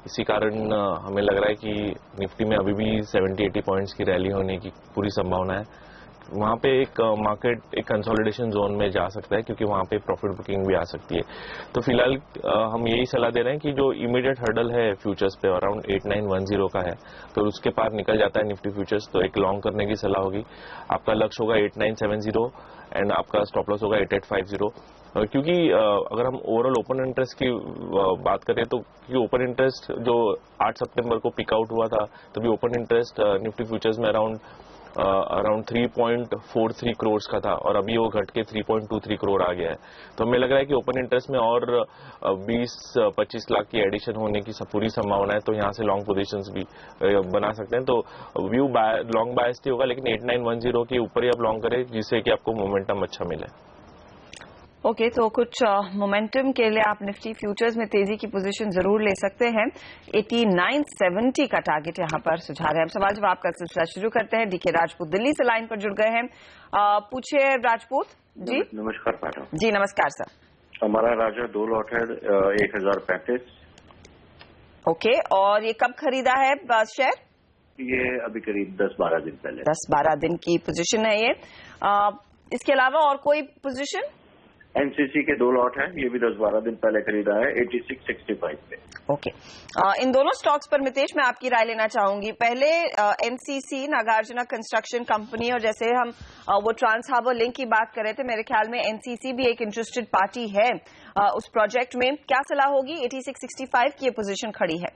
इसी कारण हमें लग रहा है कि निफ्टी में अभी भी 70-80 पॉइंट्स की रैली होने की पूरी संभावना है। वहां पे एक मार्केट एक कंसोलिडेशन जोन में जा सकता है क्योंकि वहां पे प्रॉफिट बुकिंग भी आ सकती है। तो फिलहाल हम यही सलाह दे रहे हैं कि जो इमीडिएट हर्डल है फ्यूचर्स पे अराउंड 8910 का है, तो उसके पार निकल जाता है निफ्टी फ्यूचर्स तो एक लॉन्ग करने की सलाह होगी। आपका लक्ष्य होगा 8970 एंड आपका स्टॉप लॉस होगा 8850। क्योंकि अगर हम ओवरऑल ओपन इंटरेस्ट की बात करें तो ओपन इंटरेस्ट जो 8 सितंबर को पिक आउट हुआ था तभी ओपन इंटरेस्ट निफ्टी फ्यूचर्स में अराउंड 3.43 करोड़ का था और अभी वो घट के 3.23 करोड़ आ गया है। तो हमें लग रहा है कि ओपन इंटरेस्ट में और 20-25 लाख की एडिशन होने की पूरी संभावना है, तो यहाँ से लॉन्ग पोजीशंस भी बना सकते हैं। तो व्यू लॉन्ग बायस ही होगा, लेकिन 8910 के ऊपर ही आप लॉन्ग करें जिससे कि आपको मोमेंटम अच्छा मिले। ओके, तो कुछ मोमेंटम के लिए आप निफ्टी फ्यूचर्स में तेजी की पोजीशन जरूर ले सकते हैं। 8970 का टारगेट यहां पर सुझा रहे हैं। हम सवाल जवाब का सिलसिला शुरू करते हैं। डीके राजपूत दिल्ली से लाइन पर जुड़ गए हैं। पूछिए राजपूत जी। नमस्कार मैडम। जी नमस्कार सर। हमारा राजा 2 लॉट है 1035। ओके, और ये कब खरीदा है शेयर? ये अभी करीब 10-12 दिन पहले। 10-12 दिन की पोजीशन है ये। इसके अलावा और कोई पोजीशन? एनसीसी के 2 लॉट हैं, ये भी 10-12 दिन पहले खरीदा है 8665 पे। ओके, इन दोनों स्टॉक्स पर मितेश मैं आपकी राय लेना चाहूंगी। पहले एनसीसी नागार्जुना कंस्ट्रक्शन कंपनी, और जैसे हम वो ट्रांस हार्बर लिंक की बात कर रहे थे, मेरे ख्याल में एनसीसी भी एक इंटरेस्टेड पार्टी है उस प्रोजेक्ट में। क्या सलाह होगी? 8665 की ये पोजीशन खड़ी है।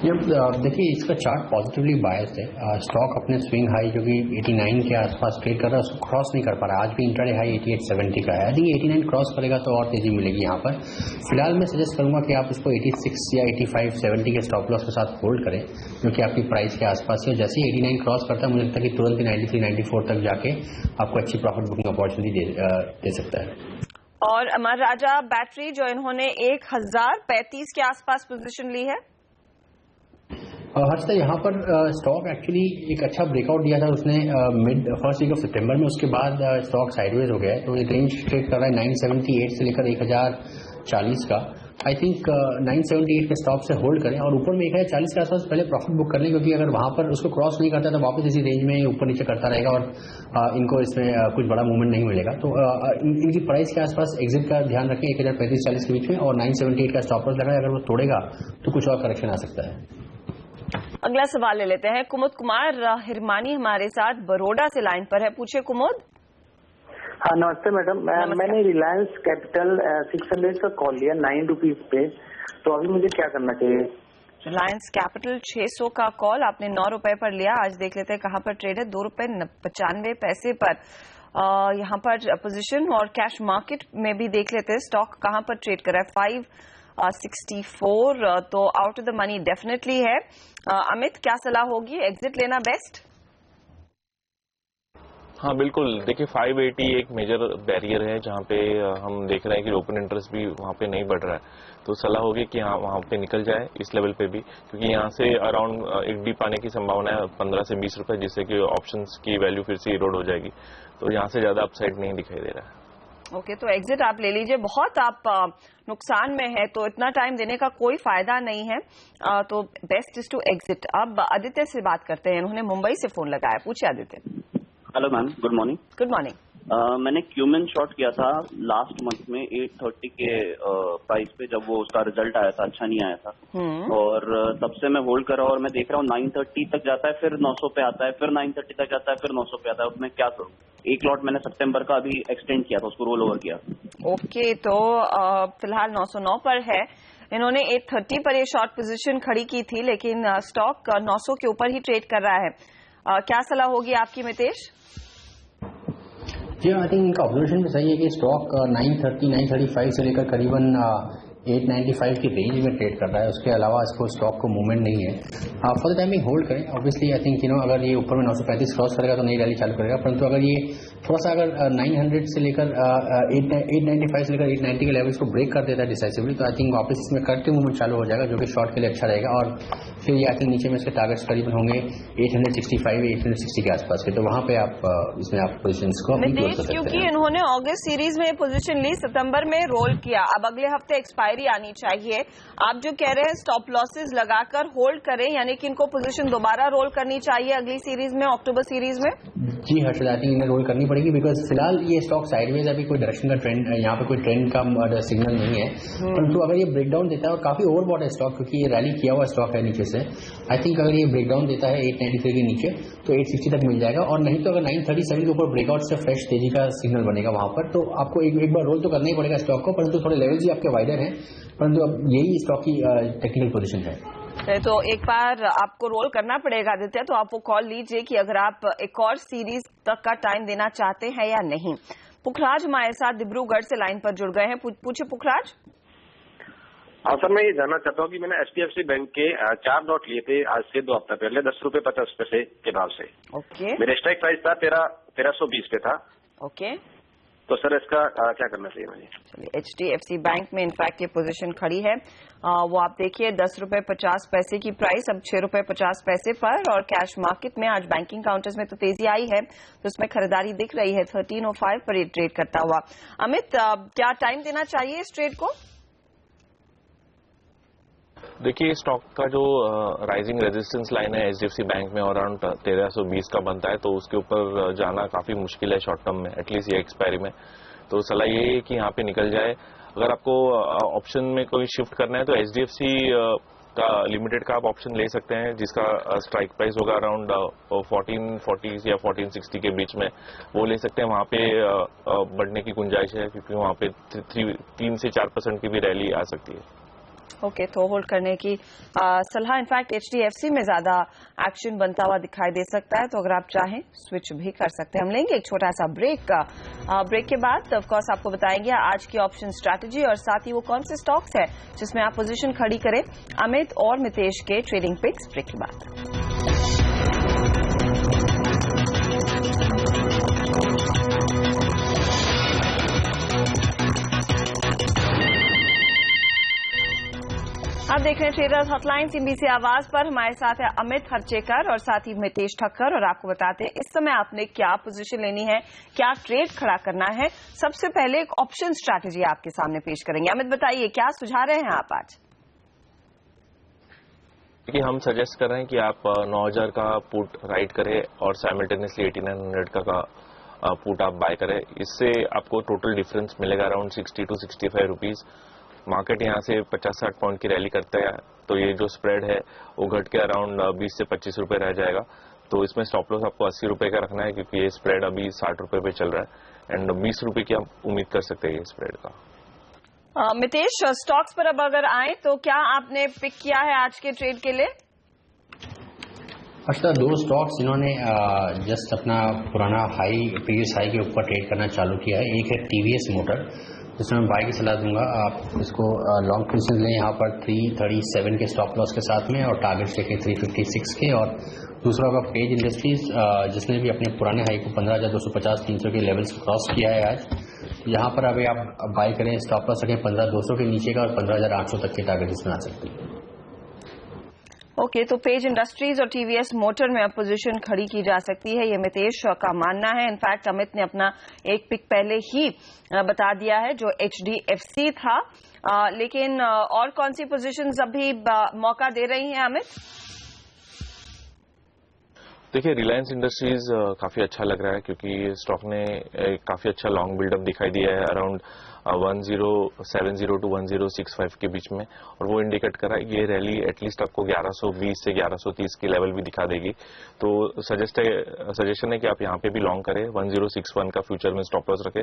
देखिए, इसका चार्ट पॉजिटिवली बायस है। स्टॉक अपने स्विंग हाई जो कि 89 के आसपास ट्रेड कर रहा है उसको क्रॉस नहीं कर पा रहा। आज भी इंट्राडे हाई 8870 का है। आई थिंक 89 क्रॉस करेगा तो और तेजी मिलेगी यहाँ पर। फिलहाल मैं सजेस्ट करूंगा कि आप इसको 86 या 8570 के स्टॉप लॉस के साथ होल्ड करें, जो कि आपकी प्राइस के आसपास है। जैसे ही 89 क्रॉस करता है मुझे लगता है कि तुरंत ही 93-94 तक जाके आपको अच्छी प्रॉफिट बुकिंग अपॉर्चुनिटी दे सकता है। और अमर राजा बैटरी जो इन्होंने 1035 के आसपास पोजीशन ली है। हर्षिता, यहाँ पर स्टॉक एक्चुअली एक अच्छा ब्रेकआउट दिया था उसने मिड फर्स्ट वीक ऑफ सितंबर में। उसके बाद स्टॉक साइडवेज हो गया है, तो ये रेंज ट्रेड कर रहा है 978 से लेकर 1040 का। आई थिंक 978 के स्टॉप से होल्ड करें और ऊपर में 1040 के आसपास पहले प्रॉफिट बुक कर लें, क्योंकि अगर वहां पर उसको क्रॉस नहीं करता तो वापस इसी रेंज में ऊपर नीचे करता रहेगा और इनको इसमें कुछ बड़ा मूवमेंट नहीं मिलेगा। तो इनकी प्राइस के आसपास एग्जिट का ध्यान रखें 1035-40 के बीच में, और 978 का स्टॉप लॉस लगाएं। अगर वो तोड़ेगा तो कुछ और करेक्शन आ सकता है। अगला सवाल ले लेते हैं। कुमुद कुमार हिरमानी हमारे साथ बड़ौदा से लाइन पर है। पूछे कुमुद। हाँ नमस्ते मैडम। मैंने रिलायंस कैपिटल 600 का कॉल लिया 9 रुपीज पे, तो अभी मुझे क्या करना चाहिए? रिलायंस कैपिटल 600 का कॉल आपने 9 रुपए पर लिया। आज देख लेते हैं कहां पर ट्रेड है। 2 रुपए 95 पैसे पर यहाँ पर पोजीशन, और कैश मार्केट में भी देख लेते हैं स्टॉक कहां पर ट्रेड कर रहा है। 564, तो out of the money definitely है। अमित, क्या सलाह होगी? एग्जिट लेना बेस्ट? हाँ बिल्कुल। देखिए, 580 एक मेजर बैरियर है जहाँ पे हम देख रहे हैं कि ओपन इंटरेस्ट भी वहाँ पे नहीं बढ़ रहा है, तो सलाह होगी कि हाँ वहाँ पे निकल जाए इस लेवल पे भी, क्योंकि यहाँ से अराउंड एक डीप आने की संभावना है 15 से 20 रुपए, जिससे कि ऑप्शंस की वैल्यू फिर से इरोड हो जाएगी। तो यहाँ से ज्यादा अपसाइड नहीं दिखाई दे रहा है। ओके, तो एग्जिट आप ले लीजिए। बहुत आप नुकसान में है तो इतना टाइम देने का कोई फायदा नहीं है, तो बेस्ट इज टू एग्जिट। अब आदित्य से बात करते हैं, उन्होंने मुंबई से फोन लगाया। पूछिए Aditya. Hello ma'am, good morning. Good morning. मैंने क्यूमेन शॉर्ट किया था लास्ट मंथ में 830 के प्राइस पे, जब वो उसका रिजल्ट आया था, अच्छा नहीं आया था, और तब से मैं होल्ड कर रहा हूँ और मैं देख रहा हूँ 930 तक जाता है, फिर 900 पे आता है, फिर 930 तक जाता है, फिर 900 पे आता है। अब मैं क्या करूँ? एक लॉट मैंने सितंबर का अभी एक्सटेंड किया था, उसको रोल ओवर किया। ओके, तो फिलहाल 909 पर है। इन्होंने 830 पर ये शॉर्ट पोजीशन खड़ी की थी, लेकिन स्टॉक 900 के ऊपर ही ट्रेड कर रहा है। क्या सलाह होगी आपकी मितेश? जी, आई थिंक इनका ऑब्जर्वेशन भी सही है कि स्टॉक 930, 935 से लेकर करीबन 895 की रेंज में ट्रेड कर रहा है, उसके अलावा इसको स्टॉक को मूवमेंट नहीं है। फॉर द टाइमिंग होल्ड करें। ऑब्वियसली आई थिंक अगर ये ऊपर में 935 क्रॉस करेगा तो नई रैली चालू करेगा, परंतु अगर ये थोड़ा सा अगर 900 से लेकर 895 से लेकर 890 के लेवल्स को ब्रेक कर देता है डिसाइसिवली, तो आई थिंक वापस इसमें करेक्टिव मूवमेंट चालू हो जाएगा, जो कि शॉर्ट के लिए अच्छा रहेगा। और फिर ये आई थिंक नीचे में इसके टारगेट्स करीबन होंगे 865 860 के आसपास के, तो वहां पे आप इसमें आप पोजीशंस को अपनी क्लोज कर सकते हैं। क्योंकि इन्होंने अगस्त सीरीज में पोजीशन ली, सितंबर में रोल किया, अब अगले हफ्ते एक्सपायरी आनी चाहिए। आप जो कह रहे हैं स्टॉप लॉसेस लगाकर होल्ड करें, यानी कि इनको पोजीशन दोबारा रोल करनी चाहिए अगली सीरीज में, अक्टूबर सीरीज में? जी हर्षद, आई थिंक इन्हें रोल करनी पड़ेगी, बिकॉज फिलहाल ये स्टॉक साइडवेज, अभी कोई डायरेक्शन का ट्रेंड, यहाँ पे कोई ट्रेंड का सिग्नल नहीं है। परंतु अगर ये ब्रेकडाउन देता है, और काफी ओवरबॉट है स्टॉक क्योंकि ये रैली किया हुआ स्टॉक है नीचे से, आई थिंक अगर ये ब्रेकडाउन देता है 893 के नीचे तो 860 तक मिल जाएगा, और नहीं तो अगर 937 के ऊपर ब्रेकआउट से फ्रेश तेजी का सिग्नल बनेगा वहां पर, तो आपको एक बार रोल तो करना ही पड़ेगा स्टॉक को, परंतु थोड़े लेवल्स ही आपके वाइडर हैं, परंतु अब यही स्टॉक की टेक्निकल पोजीशन है। तो एक बार आपको रोल करना पड़ेगा आदित्य, तो आप वो कॉल लीजिए कि अगर आप एक और सीरीज तक का टाइम देना चाहते हैं या नहीं। पुखराज हमारे साथ डिब्रूगढ़ से लाइन पर जुड़ गए हैं, पूछे पुखराज। हाँ सर, मैं ये जानना चाहता हूँ कि मैंने HDFC बैंक के 4 लॉट लिए थे आज से 2 हफ्ते पहले, 10 रुपए 50 पैसे के भाव से। ओके। मेरा स्ट्राइक प्राइस था 1320 पे था। ओके, तो सर इसका क्या करना चाहिए मुझे? चलिए, HDFC बैंक में इनफैक्ट ये पोजीशन खड़ी है, वो आप देखिए 10 रुपए 50 पैसे की प्राइस, अब 6 रुपए 50 पैसे पर, और कैश मार्केट में आज बैंकिंग काउंटर्स में तो तेजी आई है, तो उसमें खरीदारी दिख रही है 1305 पर ये ट्रेड करता हुआ। अमित, क्या टाइम देना चाहिए इस ट्रेड को? देखिए, स्टॉक का जो राइजिंग रेजिस्टेंस लाइन है HDFC बैंक में अराउंड 1320 का बनता है, तो उसके ऊपर जाना काफी मुश्किल है शॉर्ट टर्म में, एटलीस्ट ये एक्सपायरी में। तो सलाह ये है कि यहाँ पे निकल जाए। अगर आपको ऑप्शन में कोई शिफ्ट करना है तो HDFC का लिमिटेड का आप ऑप्शन ले सकते हैं, जिसका स्ट्राइक प्राइस होगा अराउंड 1440 या 1460 के बीच में, वो ले सकते हैं। वहाँ पे बढ़ने की गुंजाइश है, क्योंकि वहाँ पे 3 से 4% की भी रैली आ सकती है। ओके, तो होल्ड करने की सलाह इनफैक्ट HDFC में ज्यादा एक्शन बनता हुआ दिखाई दे सकता है, तो अगर आप चाहें स्विच भी कर सकते हैं। हम लेंगे एक छोटा सा ब्रेक ब्रेक के बाद ऑफ कोर्स आपको बताएंगे आज की ऑप्शन स्ट्रैटेजी, और साथ ही वो कौन से स्टॉक्स है जिसमें आप पोजीशन खड़ी करें। अमित और मितेश के ट्रेडिंग पिक्स ब्रेक के बाद। आप देख रहे हैं ट्रेडर्स हॉटलाइन CNBC आवाज पर, हमारे साथ है अमित हरचेकर और साथ ही मितेश ठक्कर, और आपको बताते हैं इस समय आपने क्या पोजीशन लेनी है, क्या ट्रेड खड़ा करना है। सबसे पहले एक ऑप्शन स्ट्रैटेजी आपके सामने पेश करेंगे। अमित बताइए, क्या सुझा रहे हैं आप आज? देखिए, हम सजेस्ट कर रहे हैं कि आप 9000 का पुट राइट करें और साइमल्टेनियसली 8900 का पुट आप बाय करें। इससे आपको टोटल डिफरेंस मिलेगा अराउंड 60 to 65 रुपीज। मार्केट यहाँ से 50-60 पॉइंट की रैली करता है, तो ये जो स्प्रेड है वो घट के अराउंड 20 से 25 रुपए रह जाएगा। तो इसमें स्टॉप लॉस आपको 80 रुपए का रखना है, क्योंकि ये स्प्रेड अभी 60 रुपए पे चल रहा है, एंड 20 रुपए की आप उम्मीद कर सकते हैं ये स्प्रेड का। मितेश, स्टॉक्स पर अब अगर आए तो क्या आपने पिक किया है आज के ट्रेड के लिए? अच्छा, 2 स्टॉक्स इन्होंने जस्ट अपना पुराना हाई, प्रीवियस हाई के ऊपर ट्रेड करना चालू किया है। एक है TVS मोटर, जिसमें मैं बाय की सलाह दूंगा। आप इसको लॉन्ग पोजीशन लें यहाँ पर 337 के स्टॉप लॉस के साथ में, और टारगेट्स देखें 356 के। और दूसरा होगा पेज इंडस्ट्रीज, जिसने भी अपने पुराने हाई को 15,250 300 के लेवल्स क्रॉस किया है आज। यहाँ पर अभी आप बाय करें, स्टॉप लॉस रखें 15,200 के नीचे का, और 15,800 तक के टारगेट इसमें आ सकते हैं। ओके, तो पेज इंडस्ट्रीज और TVS मोटर में अब पोजीशन खड़ी की जा सकती है, ये मितेश का मानना है। इनफैक्ट अमित ने अपना एक पिक पहले ही बता दिया है जो HDFC था, लेकिन और कौन सी पोजीशंस अभी मौका दे रही हैं अमित? देखिए, रिलायंस इंडस्ट्रीज काफी अच्छा लग रहा है, क्योंकि स्टॉक ने काफी अच्छा लॉन्ग बिल्डअप दिखाई दिया है अराउंड 1070 to 1065 के बीच में, और वो इंडिकेट कर रहा है ये रैली एटलीस्ट आपको 1120 से 1130 की लेवल भी दिखा देगी। तो सजेशन है कि आप यहाँ पे भी लॉन्ग करें, 1061 का फ्यूचर में स्टॉप लॉस रखें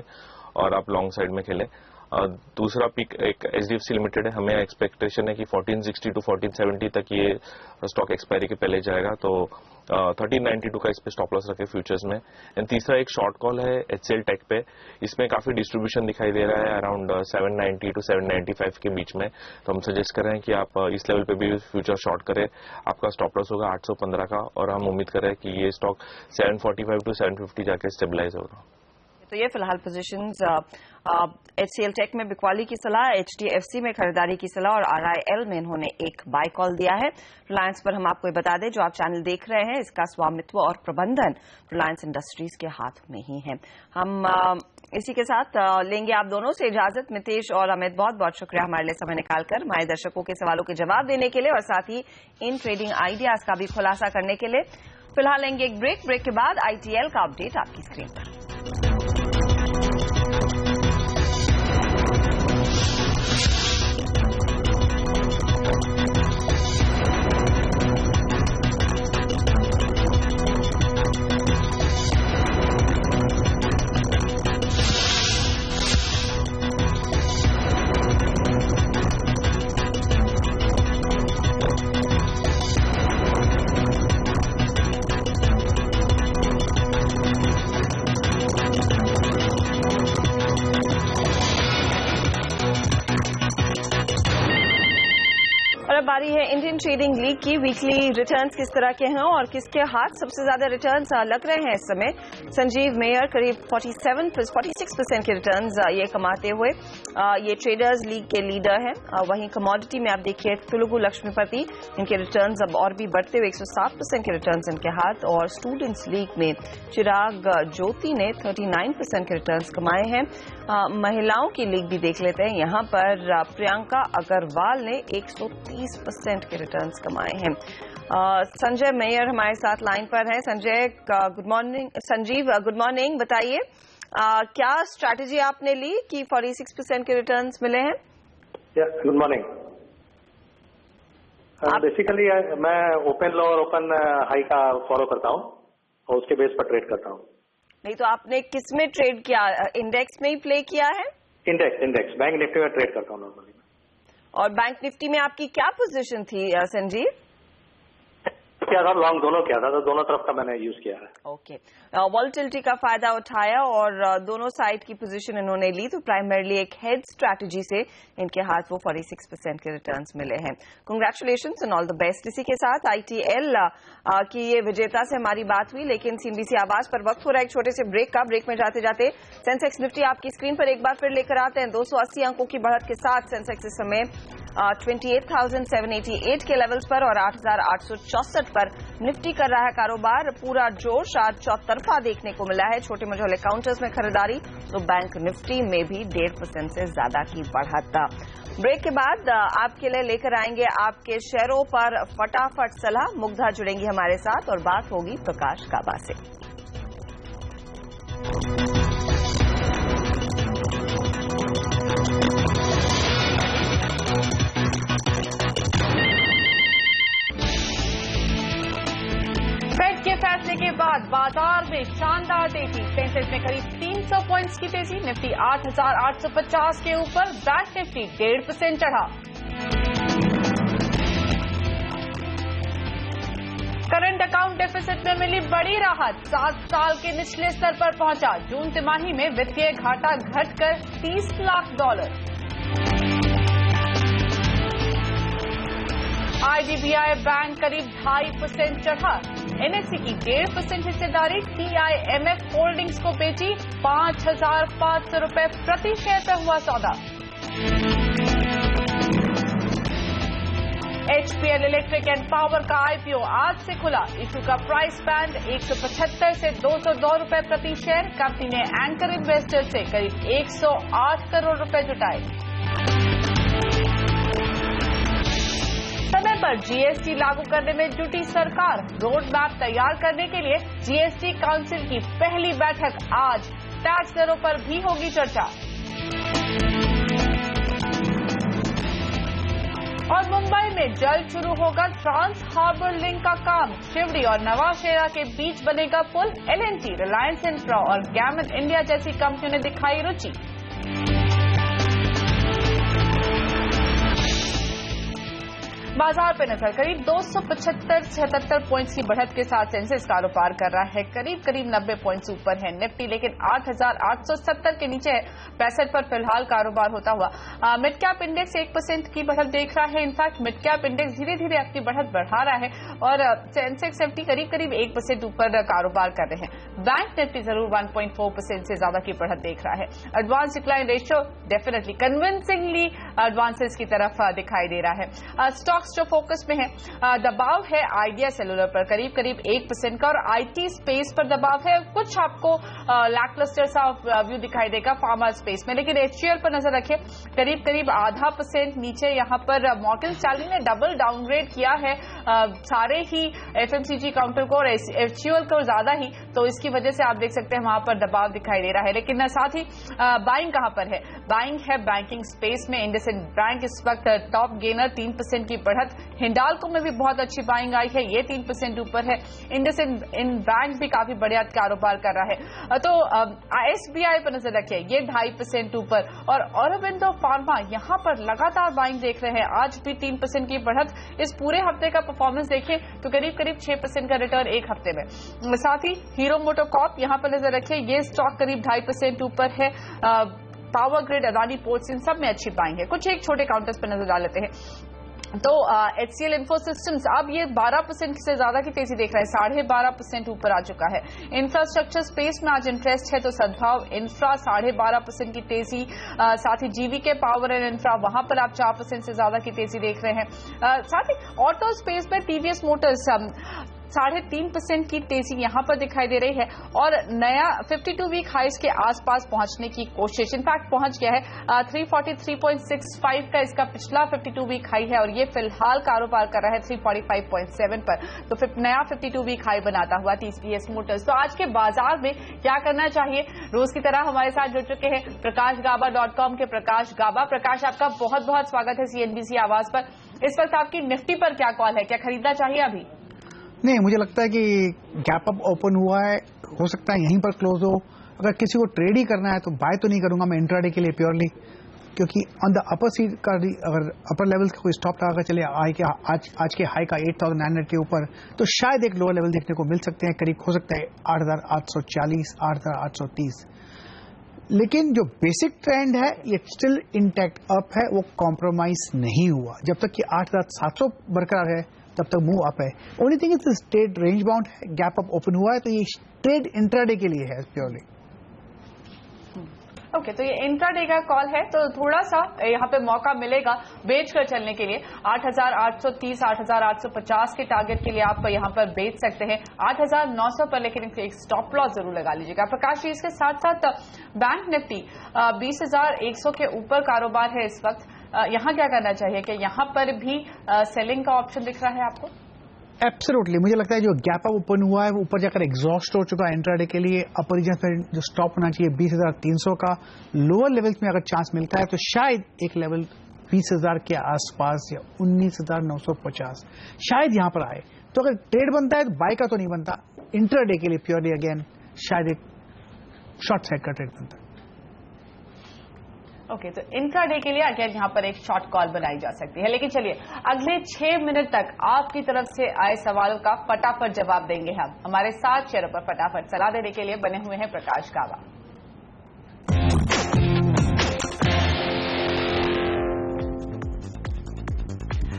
और आप लॉन्ग साइड में खेलें। दूसरा पिक एक HDFC लिमिटेड है, हमें एक्सपेक्टेशन है कि 1460 to 1470 तक ये स्टॉक एक्सपायरी के पहले जाएगा, तो 1392 का इस पे स्टॉप लॉस रखे फ्यूचर्स में। एंड तीसरा एक शॉर्ट कॉल है HCL टेक पे, इसमें काफी डिस्ट्रीब्यूशन दिखाई दे रहा है अराउंड 790 to 795 के बीच में, तो हम सजेस्ट कर रहे हैं कि आप इस लेवल पे भी फ्यूचर शॉर्ट करें। आपका स्टॉप लॉस होगा 815 का, और हम उम्मीद कर रहे हैं कि ये स्टॉक 745 to 750 जाके स्टेबलाइज होगा। तो ये फिलहाल पोजीशंस HCL टेक में बिकवाली की सलाह, HDFC में खरीदारी की सलाह और RIL में इन्होंने एक बाय कॉल दिया है। रिलायंस पर हम आपको ये बता दें, जो आप चैनल देख रहे हैं इसका स्वामित्व और प्रबंधन रिलायंस इंडस्ट्रीज के हाथ में ही है। हम इसी के साथ लेंगे आप दोनों से इजाजत। मितेश और अमित, बहुत बहुत शुक्रिया हमारे लिए समय निकालकर हमारे दर्शकों के सवालों के जवाब देने के लिए और साथ ही इन ट्रेडिंग आइडियाज का भी खुलासा करने के लिए। फिलहाल लेंगे एक ब्रेक के बाद ITL का अपडेट आपकी स्क्रीन पर। बारी है इंडियन ट्रेडिंग लीग की। वीकली रिटर्न्स किस तरह के हैं और किसके हाथ सबसे ज्यादा रिटर्न्स लग रहे हैं इस समय। संजीव मेयर करीब 46% के रिटर्न्स ये कमाते हुए ये ट्रेडर्स लीग के लीडर हैं। वहीं कमोडिटी में आप देखिए तुलुगु लक्ष्मीपति, इनके रिटर्न्स अब और भी बढ़ते हुए 107% के रिटर्न्स इनके हाथ। और स्टूडेंट्स लीग में चिराग ज्योति ने 39% के रिटर्न्स कमाए हैं। महिलाओं की लीग भी देख लेते हैं, यहाँ पर प्रियंका अग्रवाल ने 130% के रिटर्न्स कमाए हैं। संजय मेयर हमारे साथ लाइन पर हैं। Sanjay good morning. Sanjeev good morning, बताइए क्या स्ट्रैटेजी आपने ली कि 46% के रिटर्न्स मिले हैं? Good morning. बेसिकली मैं ओपन लो और ओपन हाई का फॉलो करता हूँ और उसके बेस पर ट्रेड करता हूँ। नहीं तो आपने किस में ट्रेड किया? इंडेक्स में ही प्ले किया है? इंडेक्स बैंक निफ्टी में ट्रेड करता हूँ नॉर्मली। और बैंक निफ्टी में आपकी क्या पोजीशन थी संजीव? क्या था, लॉन्ग दोनों किया था, तो दोनों तरफ का मैंने यूज किया है। ओके, वॉलेटिलिटी का फायदा उठाया और दोनों साइड की पोजीशन इन्होंने ली, तो प्राइमरली एक हेड स्ट्रैटेजी से इनके हाथ वो 46% के रिटर्न्स मिले हैं। Congratulations and all the best. इसी के साथ ITL की ये विजेता से हमारी बात हुई, लेकिन CNBC आवाज पर वक्त हो रहा है एक छोटे से ब्रेक का। ब्रेक में जाते जाते सेंसेक्स निफ्टी आपकी स्क्रीन पर एक बार फिर लेकर आते हैं। 280 अंकों की बढ़त के साथ सेंसेक्स इस समय 28,788 के लेवल्स पर और 8,864 पर निफ्टी कर रहा है कारोबार। पूरा जोश आज चौतरफा देखने को मिला है। छोटे मझोले काउंटर्स में खरीदारी, तो बैंक निफ्टी में भी 1.5% से ज्यादा की बढ़त। ब्रेक के बाद आपके लिए लेकर आएंगे आपके शेयरों पर फटाफट सलाह। मुग्धा जुड़ेंगी हमारे साथ और बात होगी प्रकाश काबा से। के फैसले के बाद बाजार में शानदार तेजी। सेंसेक्स में करीब 300 पॉइंट्स की तेजी। निफ्टी 8,850 के ऊपर, बैंक निफ्टी 1.5% चढ़ा। करंट अकाउंट डेफिसिट में मिली बड़ी राहत, 7 साल के निचले स्तर पर पहुंचा। जून तिमाही में वित्तीय घाटा घटकर $30 लाख। IDBI बैंक करीब 2.5% चढ़ा। NSE की 1.5% हिस्सेदारी TIMF होल्डिंग्स को बेची। 5,500 रुपए प्रति शेयर पर हुआ सौदा। HPL इलेक्ट्रिक एंड पावर का IPO आज से खुला। इशू का प्राइस बैंड 175 से 202 रुपए प्रति शेयर। कंपनी ने एंकर इन्वेस्टर से करीब 108 करोड़ रुपए जुटाए। समय पर GST लागू करने में जुटी सरकार। रोड मैप तैयार करने के लिए GST काउंसिल की पहली बैठक आज। टैक्स दरों पर भी होगी चर्चा। और मुंबई में जल्द शुरू होगा ट्रांस हार्बर लिंक का काम। शिवड़ी और नवाशेरा के बीच बनेगा पुल। L&T, रिलायंस इंफ्रा और गैमन इंडिया जैसी कंपनियों ने दिखाई रुचि। बाजार पे नजर, करीब 275-76 पॉइंट्स की बढ़त के साथ सेंसेक्स कारोबार कर रहा है, करीब 90 पॉइंट्स ऊपर है निफ्टी, लेकिन 8,870 के नीचे है, 65 पर फिलहाल कारोबार होता हुआ। मिड कैप इंडेक्स 1% की बढ़त देख रहा है। इनफैक्ट मिड कैप इंडेक्स धीरे धीरे अपनी बढ़त बढ़ा रहा है और सेंसेक्स निफ्टी करीब 1% ऊपर कारोबार कर रहे हैं। बैंक निफ्टी जरूर 1.4% से ज्यादा की बढ़त देख रहा है। Advance decline ratio definitely convincingly advances की तरफ दिखाई दे रहा है। स्टॉक्स जो फोकस में है, दबाव है आइडिया सेलुलर पर करीब 1% का और आईटी स्पेस पर दबाव है। कुछ आपको लैकलस्टर सा व्यू दिखाई देगा फार्मा स्पेस में, लेकिन एचयूएल पर नजर रखें, करीब 0.5% नीचे। यहां पर मॉर्गन स्टैनली ने डबल डाउनग्रेड किया है सारे ही एफएमसीजी काउंटर को और एचयूएल को ज्यादा ही, तो इसकी वजह से आप देख सकते हैं वहां पर दबाव दिखाई दे रहा है। लेकिन साथ ही बाइंग कहां पर है, बाइंग है बैंकिंग स्पेस में। इंडसइंड बैंक इस वक्त टॉप गेनर, 3% की बढ़त। हिंडाल्को में भी बहुत अच्छी बाइंग आई है, ये 3% ऊपर है। इंडसइंड बैंक भी काफी बढ़िया कारोबार कर रहा है। तो एसबीआई पर नजर रखिए, ये 2.5% ऊपर और औरोबिंदो फार्मा यहां पर लगातार बाइंग देख रहे हैं, आज भी 3% की बढ़त। इस पूरे हफ्ते का परफॉर्मेंस देखिए तो करीब 6% का रिटर्न एक हफ्ते में। साथ ही हीरो मोटोकॉर्प यहां पर नजर रखिए, ये स्टॉक करीब 2.5% ऊपर है। पावर ग्रिड, अदानी पोर्ट्स, इन सब में अच्छी बाइंग है। कुछ एक छोटे काउंटर्स पर नजर डाल लेते हैं। तो HCL इन्फो सिस्टम्स अब ये 12% से ज्यादा की तेजी देख रहा है, 12.5% ऊपर आ चुका है। इंफ्रास्ट्रक्चर स्पेस में आज इंटरेस्ट है तो सद्भाव इंफ्रा 12.5% की तेजी। साथ ही जीवीके पावर एंड इंफ्रा, वहां पर आप 4% से ज्यादा की तेजी देख रहे हैं। साथ ही ऑटो स्पेस में टीवीएस मोटर्स 3.5% की तेजी यहां पर दिखाई दे रही है और नया 52 वीक हाइस के आसपास पहुंचने की कोशिश, इनफैक्ट पहुंच गया है। 343.65 का इसका पिछला 52 वीक हाई है और ये फिलहाल कारोबार कर रहा है 345.7 पर, तो नया 52 वीक हाई बनाता हुआ टीवीएस मोटर्स। तो आज के बाजार में क्या करना चाहिए, रोज की तरह हमारे साथ जुड़ चुके हैं प्रकाशगाबा.com के प्रकाश गाबा। प्रकाश, आपका बहुत बहुत स्वागत है सीएनबीसी आवाज पर। इस वक्त आपकी निफ्टी पर क्या कॉल है, क्या खरीदना चाहिए अभी? नहीं, मुझे लगता है कि गैप अप ओपन हुआ है, हो सकता है यहीं पर क्लोज हो। अगर किसी को ट्रेड ही करना है तो बाय तो नहीं करूंगा मैं इंट्राडे के लिए प्योरली, क्योंकि ऑन द अपर सीट का अगर अपर लेवल का कोई स्टॉप लगाकर चले आज के हाई का 8,900 के ऊपर, तो शायद एक लोअर लेवल देखने को मिल सकते हैं, करीब हो सकता है 8,840, 8,830। लेकिन जो बेसिक ट्रेंड है ये स्टिल इंटैक्ट अप है, वो कॉम्प्रोमाइज नहीं हुआ। जब तक कि 8,700 बरकरार है तब तक मूव अप है। Only thing is trade range bound है, गैप अप ओपन हुआ है, तो ये ट्रेड इंट्राडे के लिए है प्योरली। ओके, तो ये इंट्राडे का कॉल है, तो थोड़ा सा यहाँ पे मौका मिलेगा बेच कर चलने के लिए। 8,830, 8,850 के टारगेट के लिए आप यहाँ पर बेच सकते हैं, 8,900 पर, लेकिन एक स्टॉप लॉस जरूर लगा लीजिएगा। प्रकाश जी, इसके साथ साथ बैंक निफ्टी 20,100 के ऊपर कारोबार है इस वक्त, यहाँ क्या करना चाहिए, कि यहाँ पर भी सेलिंग का ऑप्शन दिख रहा है आपको? एब्सोल्युटली, मुझे लगता है जो गैप अप ओपन हुआ है वो ऊपर जाकर एग्जॉस्ट हो चुका है इंट्राडे के लिए। अपर रीजन पर जो स्टॉप होना चाहिए 20,300 का, लोअर लेवल्स में अगर चांस मिलता है तो शायद एक लेवल 20,000 के आसपास या 19,950 शायद यहां पर आए। तो अगर ट्रेड बनता है तो बाय का तो नहीं बनता, इंट्राडे के लिए प्योरली अगेन शायद एक शॉर्ट साइड का ट्रेड बनता है। ओके, तो इंट्राडे के लिए अगेन यहाँ पर एक शॉर्ट कॉल बनाई जा सकती है। लेकिन चलिए, अगले 6 मिनट तक आपकी तरफ से आए सवालों का फटाफट जवाब देंगे हम। हमारे 7 शेयरों पर फटाफट सलाह देने के लिए बने हुए हैं प्रकाश गाबा।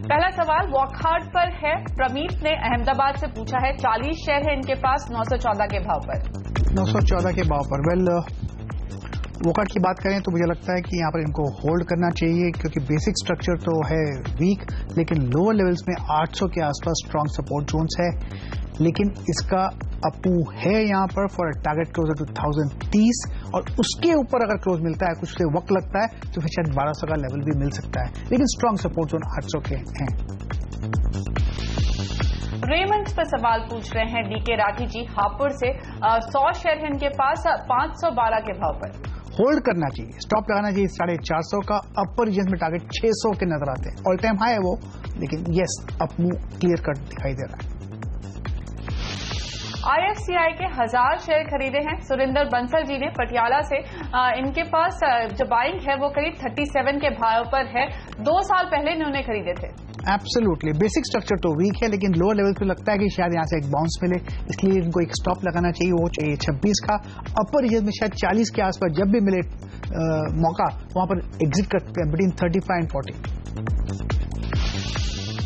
पहला सवाल वॉकहार्ट पर है। प्रमीत ने अहमदाबाद से पूछा है, 40 शेयर है इनके पास 914 के भाव पर। 914 के भाव पर वेल वॉकआउट की बात करें तो मुझे लगता है कि यहाँ पर इनको होल्ड करना चाहिए, क्योंकि बेसिक स्ट्रक्चर तो है वीक, लेकिन लोअर लेवल्स में 800 के आसपास स्ट्रांग सपोर्ट जोन्स है। लेकिन इसका अपू है यहाँ पर for a target closer to 1030, और उसके ऊपर अगर क्लोज मिलता है, कुछ से वक्त लगता है तो फिर शायद 1200 का लेवल भी मिल सकता है, लेकिन स्ट्रांग सपोर्ट जोन 800 के हैं। रेमंड्स पर सवाल पूछ रहे हैं डीके राठी जी हापुड़ से। 100 शेयर है इनके पास 512 के भाव पर। होल्ड करना चाहिए, स्टॉप लगाना चाहिए 450 का। अपर रीजन में टारगेट 600 के नजर आते हैं, ऑल टाइम हाई है वो, लेकिन yes up move clear cut दिखाई दे रहा है। IFCI के 1000 शेयर खरीदे हैं सुरेंद्र बंसल जी ने पटियाला से। इनके पास जो बाइंग है वो करीब 37 के भाव पर है, 2 साल पहले इन्होंने खरीदे थे। एब्सोल्युटली बेसिक स्ट्रक्चर तो वीक है, लेकिन लोअर लेवल पे लगता है कि शायद यहाँ से एक बाउंस मिले, इसलिए इनको एक स्टॉप लगाना चाहिए, वो चाहिए 26 का। अपर रीजन में शायद 40 के आसपास जब भी मिले मौका वहां पर एग्जिट करते हैं बिटवीन 35 एंड 40।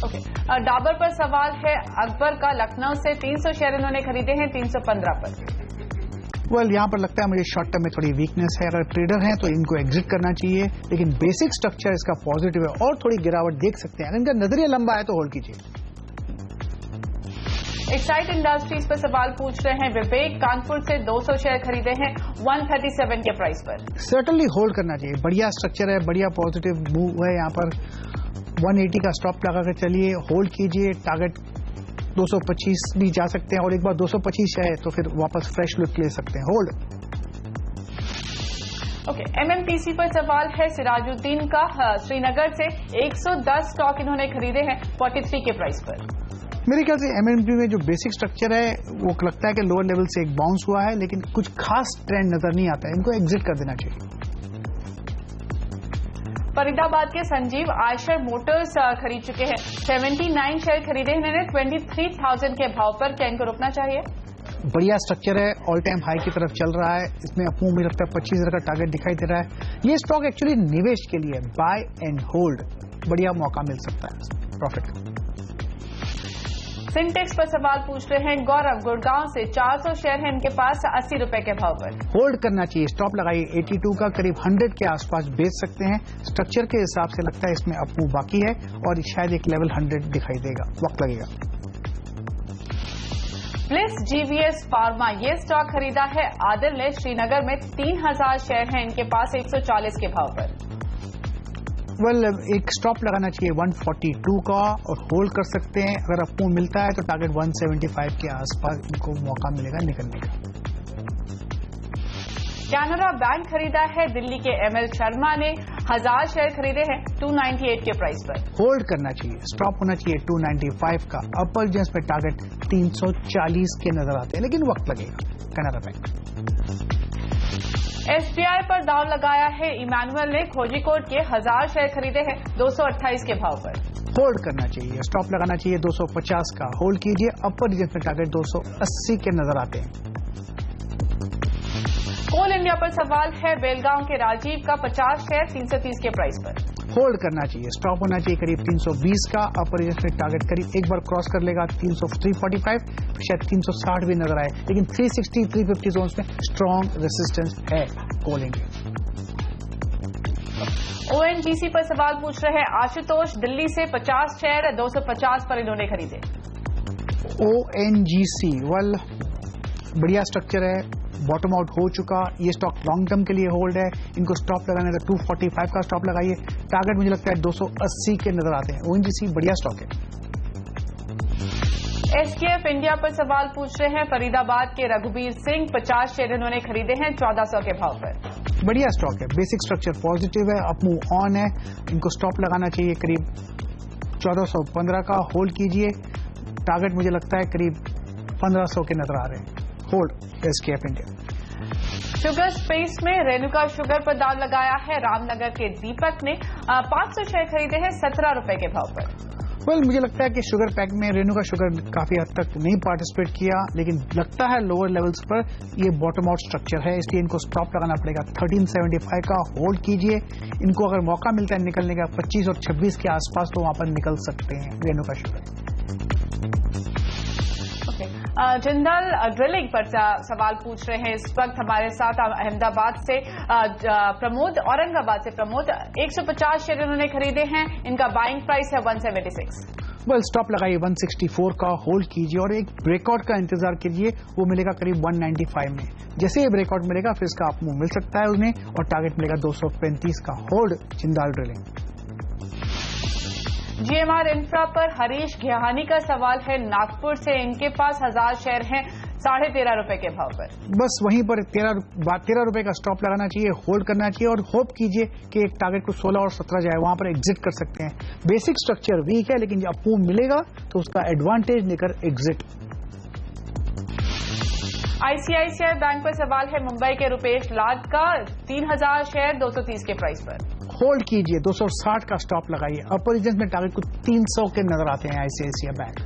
ओके, डाबर पर सवाल है अकबर का। लखनऊ से 300 शेयर इन्होंने खरीदे हैं 315 पर। यहाँ पर लगता है मुझे शॉर्ट टर्म में थोड़ी वीकनेस है, अगर ट्रेडर हैं तो इनको एग्जिट करना चाहिए, लेकिन बेसिक स्ट्रक्चर इसका पॉजिटिव है और थोड़ी गिरावट देख सकते हैं। अगर इनका नजरिया लंबा है तो होल्ड कीजिए। एक्साइट इंडस्ट्रीज पर सवाल पूछ रहे हैं विवेक। कानपुर से 200 शेयर खरीदे हैं 137 के प्राइस पर। सर्टनली होल्ड करना चाहिए, बढ़िया स्ट्रक्चर है, बढ़िया पॉजिटिव मूव है। यहाँ पर 180 का स्टॉप लगा कर चलिए, होल्ड कीजिए। टारगेट 225 भी जा सकते हैं और एक बार 225 है तो फिर वापस फ्रेश लुक ले सकते हैं। होल्ड। ओके, एमएमटीसी पर सवाल है सिराजुद्दीन का। श्रीनगर से 110 स्टॉक इन्होंने खरीदे हैं 43 के प्राइस पर। मेरे ख्याल से एमएमटी में जो बेसिक स्ट्रक्चर है वो लगता है कि लोअर लेवल से एक बाउंस हुआ है, लेकिन कुछ खास ट्रेंड नजर नहीं आता है, इनको एग्जिट कर देना चाहिए। फरीदाबाद के संजीव आयशर मोटर्स खरीद चुके हैं 79 शेयर खरीदे इन्होंने 23,000 के भाव पर। क्या इनको रुकना चाहिए? बढ़िया स्ट्रक्चर है, ऑल टाइम हाई की तरफ चल रहा है। इसमें अपू मुझे लगता है 25,000 का टारगेट दिखाई दे रहा है। ये स्टॉक एक्चुअली निवेश के लिए बाय एंड होल्ड, बढ़िया मौका मिल सकता है प्रॉफिट का। सिंटेक्स पर सवाल पूछ रहे हैं गौरव गुड़गांव से। 400 शेयर है इनके पास 80 रुपए के भाव पर। होल्ड करना चाहिए, स्टॉप लगाइए 82 का, करीब 100 के आसपास बेच सकते हैं। स्ट्रक्चर के हिसाब से लगता है इसमें अपू बाकी है और शायद एक लेवल 100 दिखाई देगा, वक्त लगेगा। प्लस जीवीएस फार्मा, ये स्टॉक खरीदा है आदिल ने श्रीनगर में। 3000 शेयर है इनके पास 140 के भाव पर। एक स्टॉप लगाना चाहिए 142 का और होल्ड कर सकते हैं। अगर आपको मिलता है तो टारगेट 175 के आसपास इनको मौका मिलेगा निकलने का। कैनरा बैंक खरीदा है दिल्ली के एमएल शर्मा ने। 1000 शेयर खरीदे हैं 298 के प्राइस पर। होल्ड करना चाहिए, स्टॉप होना चाहिए 295 का। अपर जेंस पे टारगेट 340 के नजर आते हैं, लेकिन वक्त लगेगा। कैनरा बैंक। एसबीआई पर दाव लगाया है इमानुअल ने। खोजीकोट के 1000 शेयर खरीदे हैं 228 के भाव पर। होल्ड करना चाहिए, स्टॉप लगाना चाहिए 250 का। होल्ड कीजिए, अपर रीजन में टारगेट 280 के नजर आते हैं। कोल इंडिया पर सवाल है बेलगांव के राजीव का। 50 शेयर 330 के प्राइस पर। होल्ड करना चाहिए, स्टॉप होना चाहिए करीब 320 का। अपर रीजन में टारगेट करीब एक बार क्रॉस कर लेगा 345, शायद 360 भी नजर आए, लेकिन 360 350 जोन में स्ट्रॉन्ग रेसिस्टेंस है कोल इंडिया। ओएनजीसी पर सवाल पूछ रहे हैं आशुतोष दिल्ली से। 50 शेयर 250 पर इन्होंने खरीदे। ओएनजीसी बढ़िया स्ट्रक्चर है, बॉटम आउट हो चुका। ये स्टॉक लॉन्ग टर्म के लिए होल्ड है। इनको स्टॉप लगाना है तो 245 का स्टॉप लगाइए। टारगेट मुझे लगता है 280 के नजर आते हैं। ओएनजीसी बढ़िया स्टॉक है। एसकेएफ इंडिया पर सवाल पूछ रहे हैं फरीदाबाद के रघुबीर सिंह। 50 शेयर इन्होंने खरीदे हैं 1400 के भाव पर। बढ़िया स्टॉक है, बेसिक स्ट्रक्चर पॉजिटिव है, अप मूव ऑन है। इनको स्टॉप लगाना चाहिए करीब 1415 का। होल्ड कीजिए, टारगेट मुझे लगता है करीब 1500 के नजर आ रहे हैं। Hold SKF India. Sugar space में रेणुका शुगर पर दाव लगाया है रामनगर के दीपक ने। 500 शेयर खरीदे हैं 17 रुपए के भाव पर। मुझे लगता है कि शुगर पैक में रेणुका शुगर काफी हद तक नहीं पार्टिसिपेट किया, लेकिन लगता है लोअर लेवल्स पर ये बॉटम आउट स्ट्रक्चर है, इसलिए इनको स्टॉप लगाना पड़ेगा 1375 का। होल्ड कीजिए, इनको अगर मौका मिलता है निकलने का 25 और 26 के आसपास तो वहां पर निकल सकते हैं रेणुका शुगर। जिंदल ड्रिलिंग पर सवाल पूछ रहे हैं इस वक्त हमारे साथ अहमदाबाद से प्रमोद, औरंगाबाद से प्रमोद। 150 शेयर उन्होंने खरीदे हैं, इनका बाइंग प्राइस है 176। स्टॉप लगाइए 164 का। होल्ड कीजिए और एक ब्रेकआउट का इंतजार कीजिए, वो मिलेगा करीब 195 में। जैसे ये ब्रेकआउट मिलेगा फिर इसका आप मुंह मिल सकता है उन्हें और टारगेट मिलेगा 235 का। Hold Jindal drilling. GMR infra पर हरीश घिहानी का सवाल है नागपुर से। इनके पास 1000 शेयर हैं 13.5 रुपए के भाव पर। बस वहीं पर 13 रुपए का स्टॉप लगाना चाहिए, होल्ड करना चाहिए और होप कीजिए कि एक टारगेट को 16 और 17 जाए, वहां पर एग्जिट कर सकते हैं। बेसिक स्ट्रक्चर वीक है, लेकिन जब अपूर्व मिलेगा तो उसका एडवांटेज लेकर एग्जिट। आईसीआईसीआई बैंक पर सवाल है मुंबई के रुपेश लाड का। 3000 शेयर 230 के प्राइस पर। होल्ड कीजिए, 260 का स्टॉप लगाइए। अपर रीजन में टारगेट कुछ 300 के नजर आते हैं आईसीआईसीआई बैंक।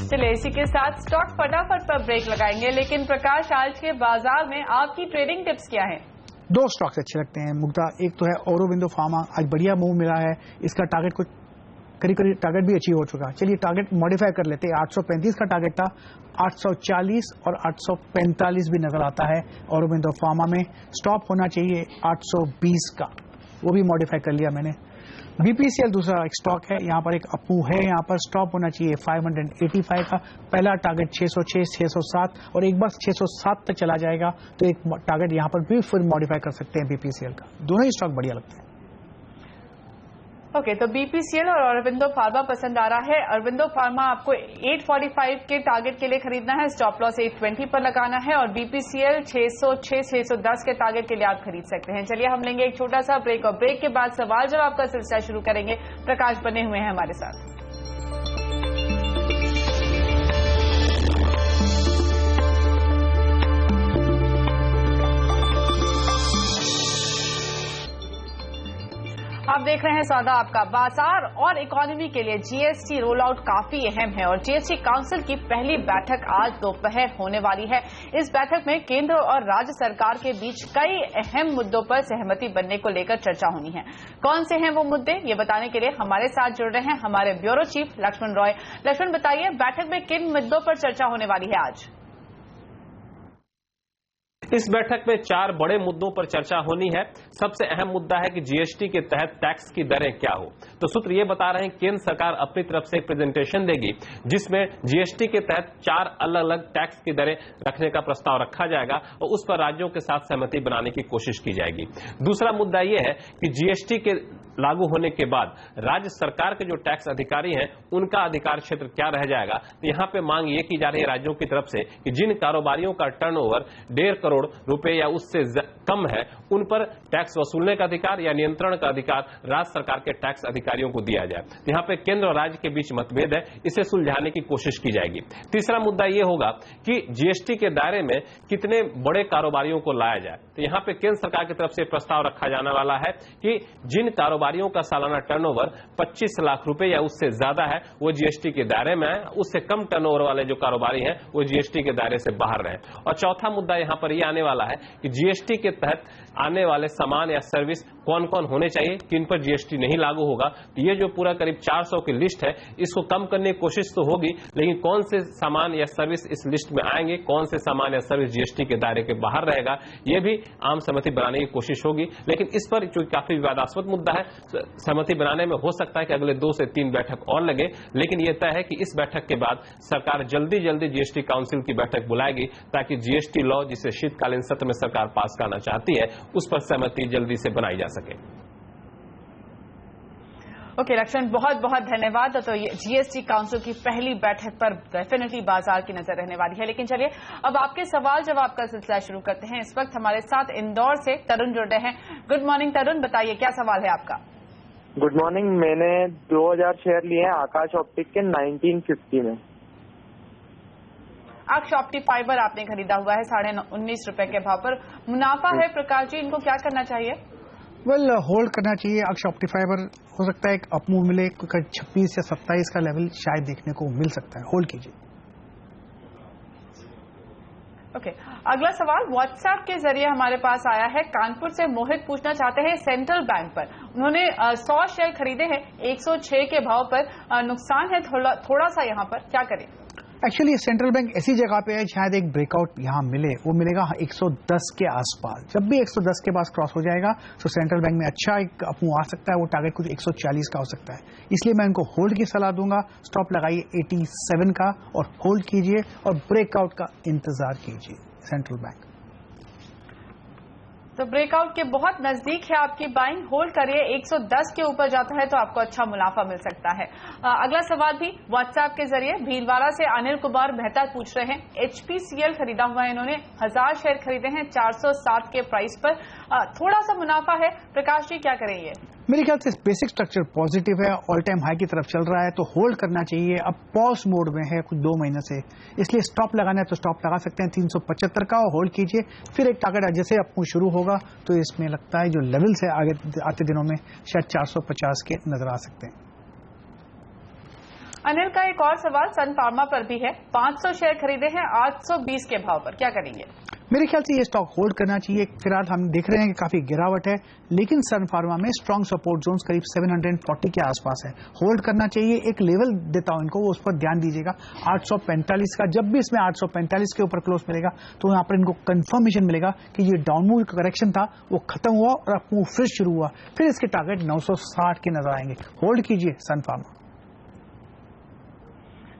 चलिए इसी के साथ स्टॉक फटाफट पर ब्रेक लगाएंगे, लेकिन प्रकाश आज के बाजार में आपकी ट्रेडिंग टिप्स क्या है? दो स्टॉक्स अच्छे लगते हैं मुग्धा, एक तो है औरोबिंदो फार्मा, आज बढ़िया मूव मिला है, इसका टारगेट कुछ करीब टारगेट भी अचीव हो चुका। चलिए टारगेट मॉडिफाई कर लेते हैं, 835 का टारगेट था, 840 और 845 भी नजर आता है औरोबिंदो फार्मा में। स्टॉप होना चाहिए 820 का, वो भी मॉडिफाई कर लिया मैंने। बीपीसीएल दूसरा एक स्टॉक है, यहाँ पर एक अपू है, यहाँ पर स्टॉप होना चाहिए 585 का। पहला टारगेट 606, 607 और एक बार 607 तक चला जाएगा तो एक टारगेट यहाँ पर भी फिर मॉडिफाई कर सकते हैं बीपीसीएल का। दोनों ही स्टॉक बढ़िया लगते हैं। ओके, तो बीपीसीएल और अरविंदो फार्मा पसंद आ रहा है। अरविंदो फार्मा आपको 845 के टारगेट के लिए खरीदना है, स्टॉप लॉस 820 पर लगाना है, और बीपीसीएल 606, 610 के टारगेट के लिए आप खरीद सकते हैं। चलिए हम लेंगे एक छोटा सा ब्रेक, और ब्रेक के बाद सवाल जवाब का सिलसिला शुरू करेंगे। प्रकाश बने हुए हैं हमारे साथ। आप देख रहे हैं सौदा आपका बाजार, और इकोनॉमी के लिए जीएसटी रोल आउट काफी अहम है, और जीएसटी काउंसिल की पहली बैठक आज दोपहर होने वाली है। इस बैठक में केंद्र और राज्य सरकार के बीच कई अहम मुद्दों पर सहमति बनने को लेकर चर्चा होनी है। कौन से हैं वो मुद्दे, ये बताने के लिए हमारे साथ जुड़ रहे हैं हमारे ब्यूरो चीफ लक्ष्मण रॉय। लक्ष्मण, बताइए बैठक में किन मुद्दों पर चर्चा होने वाली है आज? इस बैठक में 4 बड़े मुद्दों पर चर्चा होनी है। सबसे अहम मुद्दा है कि जीएसटी के तहत टैक्स की दरें क्या हो। तो सूत्र ये बता रहे हैं केंद्र सरकार अपनी तरफ से एक प्रेजेंटेशन देगी जिसमें जीएसटी के तहत 4 अलग अलग टैक्स की दरें रखने का प्रस्ताव रखा जाएगा, और उस पर राज्यों के साथ सहमति बनाने की कोशिश की जाएगी। दूसरा मुद्दा यह है कि जीएसटी के लागू होने के बाद राज्य सरकार के जो टैक्स अधिकारी हैं उनका अधिकार क्षेत्र क्या रह जाएगा। तो यहाँ पे मांग ये की जा रही है राज्यों की तरफ से कि जिन कारोबारियों का टर्नओवर 1.5 करोड़ रुपए या उससे कम है उन पर टैक्स वसूलने का अधिकार या नियंत्रण का अधिकार राज्य सरकार के टैक्स अधिकारियों को दिया जाए। तो यहाँ पे केंद्र और राज्य के बीच मतभेद है, इसे सुलझाने की कोशिश की जाएगी। तीसरा मुद्दा ये होगा कि जीएसटी के दायरे में कितने बड़े कारोबारियों को लाया जाए। तो यहाँ पे केंद्र सरकार की तरफ से प्रस्ताव रखा जाने वाला है कि जिन कारोबारियों का सालाना टर्नओवर 25 लाख रुपए या उससे ज्यादा है वो जीएसटी के दायरे में है, उससे कम टर्नओवर वाले जो कारोबारी हैं वो जीएसटी के दायरे से बाहर रहे। और चौथा मुद्दा यहाँ पर यह आने वाला है कि जीएसटी के तहत आने वाले सामान या सर्विस कौन कौन होने चाहिए, किन पर जीएसटी नहीं लागू होगा। तो ये जो पूरा करीब 400 की लिस्ट है इसको कम करने की कोशिश तो होगी, लेकिन कौन से सामान या सर्विस इस लिस्ट में आएंगे, कौन से सामान या सर्विस जीएसटी के दायरे के बाहर रहेगा, ये भी आम सहमति बनाने की कोशिश होगी। लेकिन इस पर जो काफी विवादास्पद मुद्दा है, सहमति बनाने में हो सकता है कि अगले 2 से 3 बैठक और लगे, लेकिन यह तय है कि इस बैठक के बाद सरकार जल्दी जल्दी जीएसटी काउंसिल की बैठक बुलाएगी ताकि जीएसटी लॉ जिसे शीतकालीन सत्र में सरकार पास करना चाहती है उस पर सहमति जल्दी से बनाई जा सके। ओके लक्ष्मण, बहुत बहुत धन्यवाद। तो जीएसटी काउंसिल की पहली बैठक पर डेफिनेटली बाजार की नजर रहने वाली है। लेकिन चलिए अब आपके सवाल जवाब का सिलसिला शुरू करते हैं। इस वक्त हमारे साथ इंदौर से तरुण जुड़ रहे हैं। गुड मॉर्निंग तरुण, बताइए क्या सवाल है आपका? गुड मॉर्निंग, मैंने 2000 शेयर लिए हैं आकाश ऑप्टिक के 1950 में। अक्ष ऑप्टिक फाइबर आपने खरीदा हुआ है 19.5 रुपए के भाव पर, मुनाफा है प्रकाश जी, इनको क्या करना चाहिए? वेल होल्ड करना चाहिए। अक्ष ऑप्टिक फाइबर हो सकता है एक अपमूव मिले, 26 या 27 का लेवल शायद देखने को मिल सकता है, होल्ड कीजिए। ओके, अगला सवाल व्हाट्सएप के जरिए हमारे पास आया है। कानपुर से मोहित पूछना चाहते हैं सेंट्रल बैंक पर, उन्होंने 100 शेयर खरीदे हैं 106 के भाव पर, नुकसान है थोड़ा सा, यहाँ पर क्या करें? एक्चुअली सेंट्रल बैंक ऐसी जगह पे है शायद एक ब्रेकआउट यहाँ मिले, वो मिलेगा 110 के आसपास। जब भी 110 के पास क्रॉस हो जाएगा तो सेंट्रल बैंक में अच्छा एक अपमूव आ सकता है, वो टारगेट कुछ 140 का हो सकता है। इसलिए मैं इनको होल्ड की सलाह दूंगा। स्टॉप लगाइए 87 का और होल्ड कीजिए और ब्रेकआउट का इंतजार कीजिए सेंट्रल बैंक। तो ब्रेकआउट के बहुत नजदीक है आपकी बाइंग, होल्ड करिए। 110 के ऊपर जाता है तो आपको अच्छा मुनाफा मिल सकता है। अगला सवाल भी व्हाट्सएप के जरिए भीलवाड़ा से अनिल कुमार मेहता पूछ रहे हैं। एचपीसीएल खरीदा हुआ है इन्होंने, 1000 शेयर खरीदे हैं 407 के प्राइस पर, थोड़ा सा मुनाफा है। प्रकाश जी क्या करेंगे? मेरे ख्याल से बेसिक स्ट्रक्चर पॉजिटिव है, ऑल टाइम हाई की तरफ चल रहा है, तो होल्ड करना चाहिए। अब पॉज मोड में है कुछ 2 महीने से, इसलिए स्टॉप लगाना है तो स्टॉप लगा सकते हैं 375 का, और होल्ड कीजिए। फिर एक टारगेट जैसे आपको शुरू होगा तो इसमें लगता है जो लेवल्स है आगे आते दिनों में शायद 450 के नजर आ सकते हैं। अनिल का एक और सवाल सन फार्मा पर भी है। 500 शेयर खरीदे हैं 820 के भाव पर, क्या करेंगे? मेरे ख्याल से ये स्टॉक होल्ड करना चाहिए। फिलहाल हम देख रहे हैं कि काफी गिरावट है, लेकिन सन फार्मा में स्ट्रॉन्ग सपोर्ट जोन्स करीब 740 के आसपास है, होल्ड करना चाहिए। एक लेवल देता हूं इनको, वो उस पर ध्यान दीजिएगा 845 का। जब भी इसमें 845 के ऊपर क्लोज मिलेगा तो यहाँ पर इनको कंफर्मेशन मिलेगा कि ये डाउनमूव करेक्शन था वो खत्म हुआ और अब मूव फिर शुरू हुआ। फिर इसके टारगेट 960 के नजर आएंगे। होल्ड कीजिए सन फार्मा।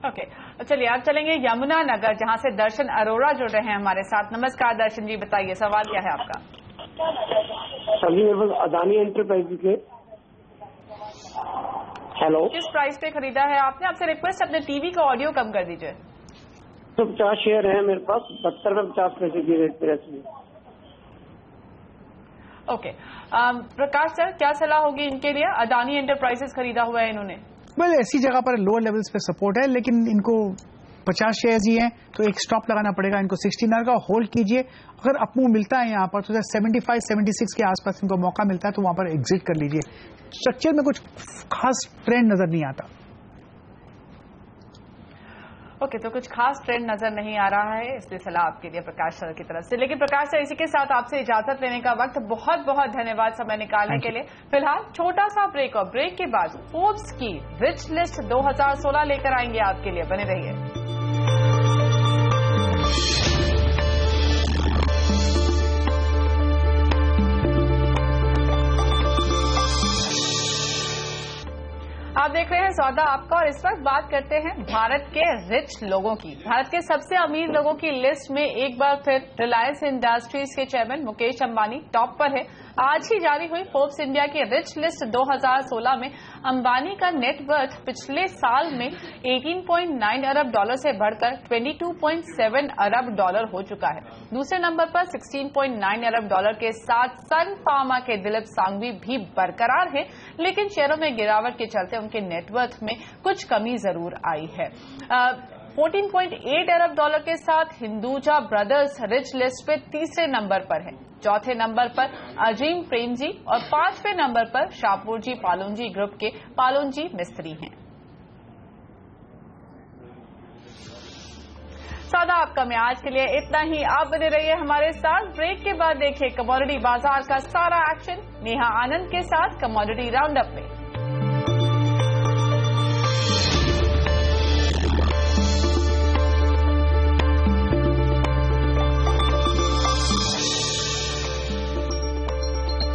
ओके, चलिए आप चलेंगे यमुना नगर, जहां से दर्शन अरोड़ा जुड़ रहे हैं हमारे साथ। नमस्कार दर्शन जी, बताइए सवाल क्या है आपका? सर जी, मेरे पास अदानी एंटरप्राइजेज के हेलो, किस प्राइस पे खरीदा है आपने? आपसे रिक्वेस्ट अपने टीवी का ऑडियो कम कर दीजिए। तो 50 शेयर है मेरे पास, 72 में 50 पैसे की रेट पे। ओके, प्रकाश सर क्या सलाह होगी इनके लिए? अदानी एंटरप्राइजेस खरीदा हुआ है इन्होंने। ऐसी जगह पर लोअर लेवल्स पे सपोर्ट है, लेकिन इनको 50 शेयर्स ही हैं तो एक स्टॉप लगाना पड़ेगा इनको 16 का। होल्ड कीजिए, अगर अपमूव मिलता है यहाँ पर तो 75-76 के आसपास इनको मौका मिलता है तो वहां पर एग्जिट कर लीजिए। स्ट्रक्चर में कुछ खास ट्रेंड नजर नहीं आता। ओके, तो कुछ खास ट्रेंड नजर नहीं आ रहा है, इसलिए सलाह आपके लिए प्रकाश सर की तरफ से। लेकिन प्रकाश सर, इसी के साथ आपसे इजाजत लेने का वक्त। बहुत बहुत धन्यवाद समय निकालने के लिए। फिलहाल छोटा सा ब्रेक, और ब्रेक के बाद फोर्ब्स की रिच लिस्ट 2016 लेकर आएंगे आपके लिए, बने रहिए। आप देख रहे हैं सौदा आपका, और इस वक्त बात करते हैं भारत के रिच लोगों की। भारत के सबसे अमीर लोगों की लिस्ट में एक बार फिर रिलायंस इंडस्ट्रीज के चेयरमैन मुकेश अंबानी टॉप पर है। आज ही जारी हुई फोर्ब्स इंडिया की रिच लिस्ट 2016 में अंबानी का नेटवर्थ पिछले साल में 18.9 अरब डॉलर से बढ़कर 22.7 अरब डॉलर हो चुका है। दूसरे नंबर पर 16.9 अरब डॉलर के साथ सन फार्मा के दिलीप सांघवी भी बरकरार है, लेकिन शेयरों में गिरावट के चलते उनके नेटवर्थ में कुछ कमी जरूर आई है। 14.8 अरब डॉलर के साथ हिंदुजा ब्रदर्स रिच लिस्ट पे तीसरे नंबर पर है। चौथे नंबर पर अजीम प्रेमजी और 5वें नंबर पर शाहपुरजी पालोनजी ग्रुप के पालोनजी मिस्त्री हैं। सौदा आपका में आज के लिए इतना ही। आप बने रहिए हमारे साथ। ब्रेक के बाद देखिए कमोडिटी बाजार का सारा एक्शन नेहा आनंद के साथ कमोडिटी राउंड अप में।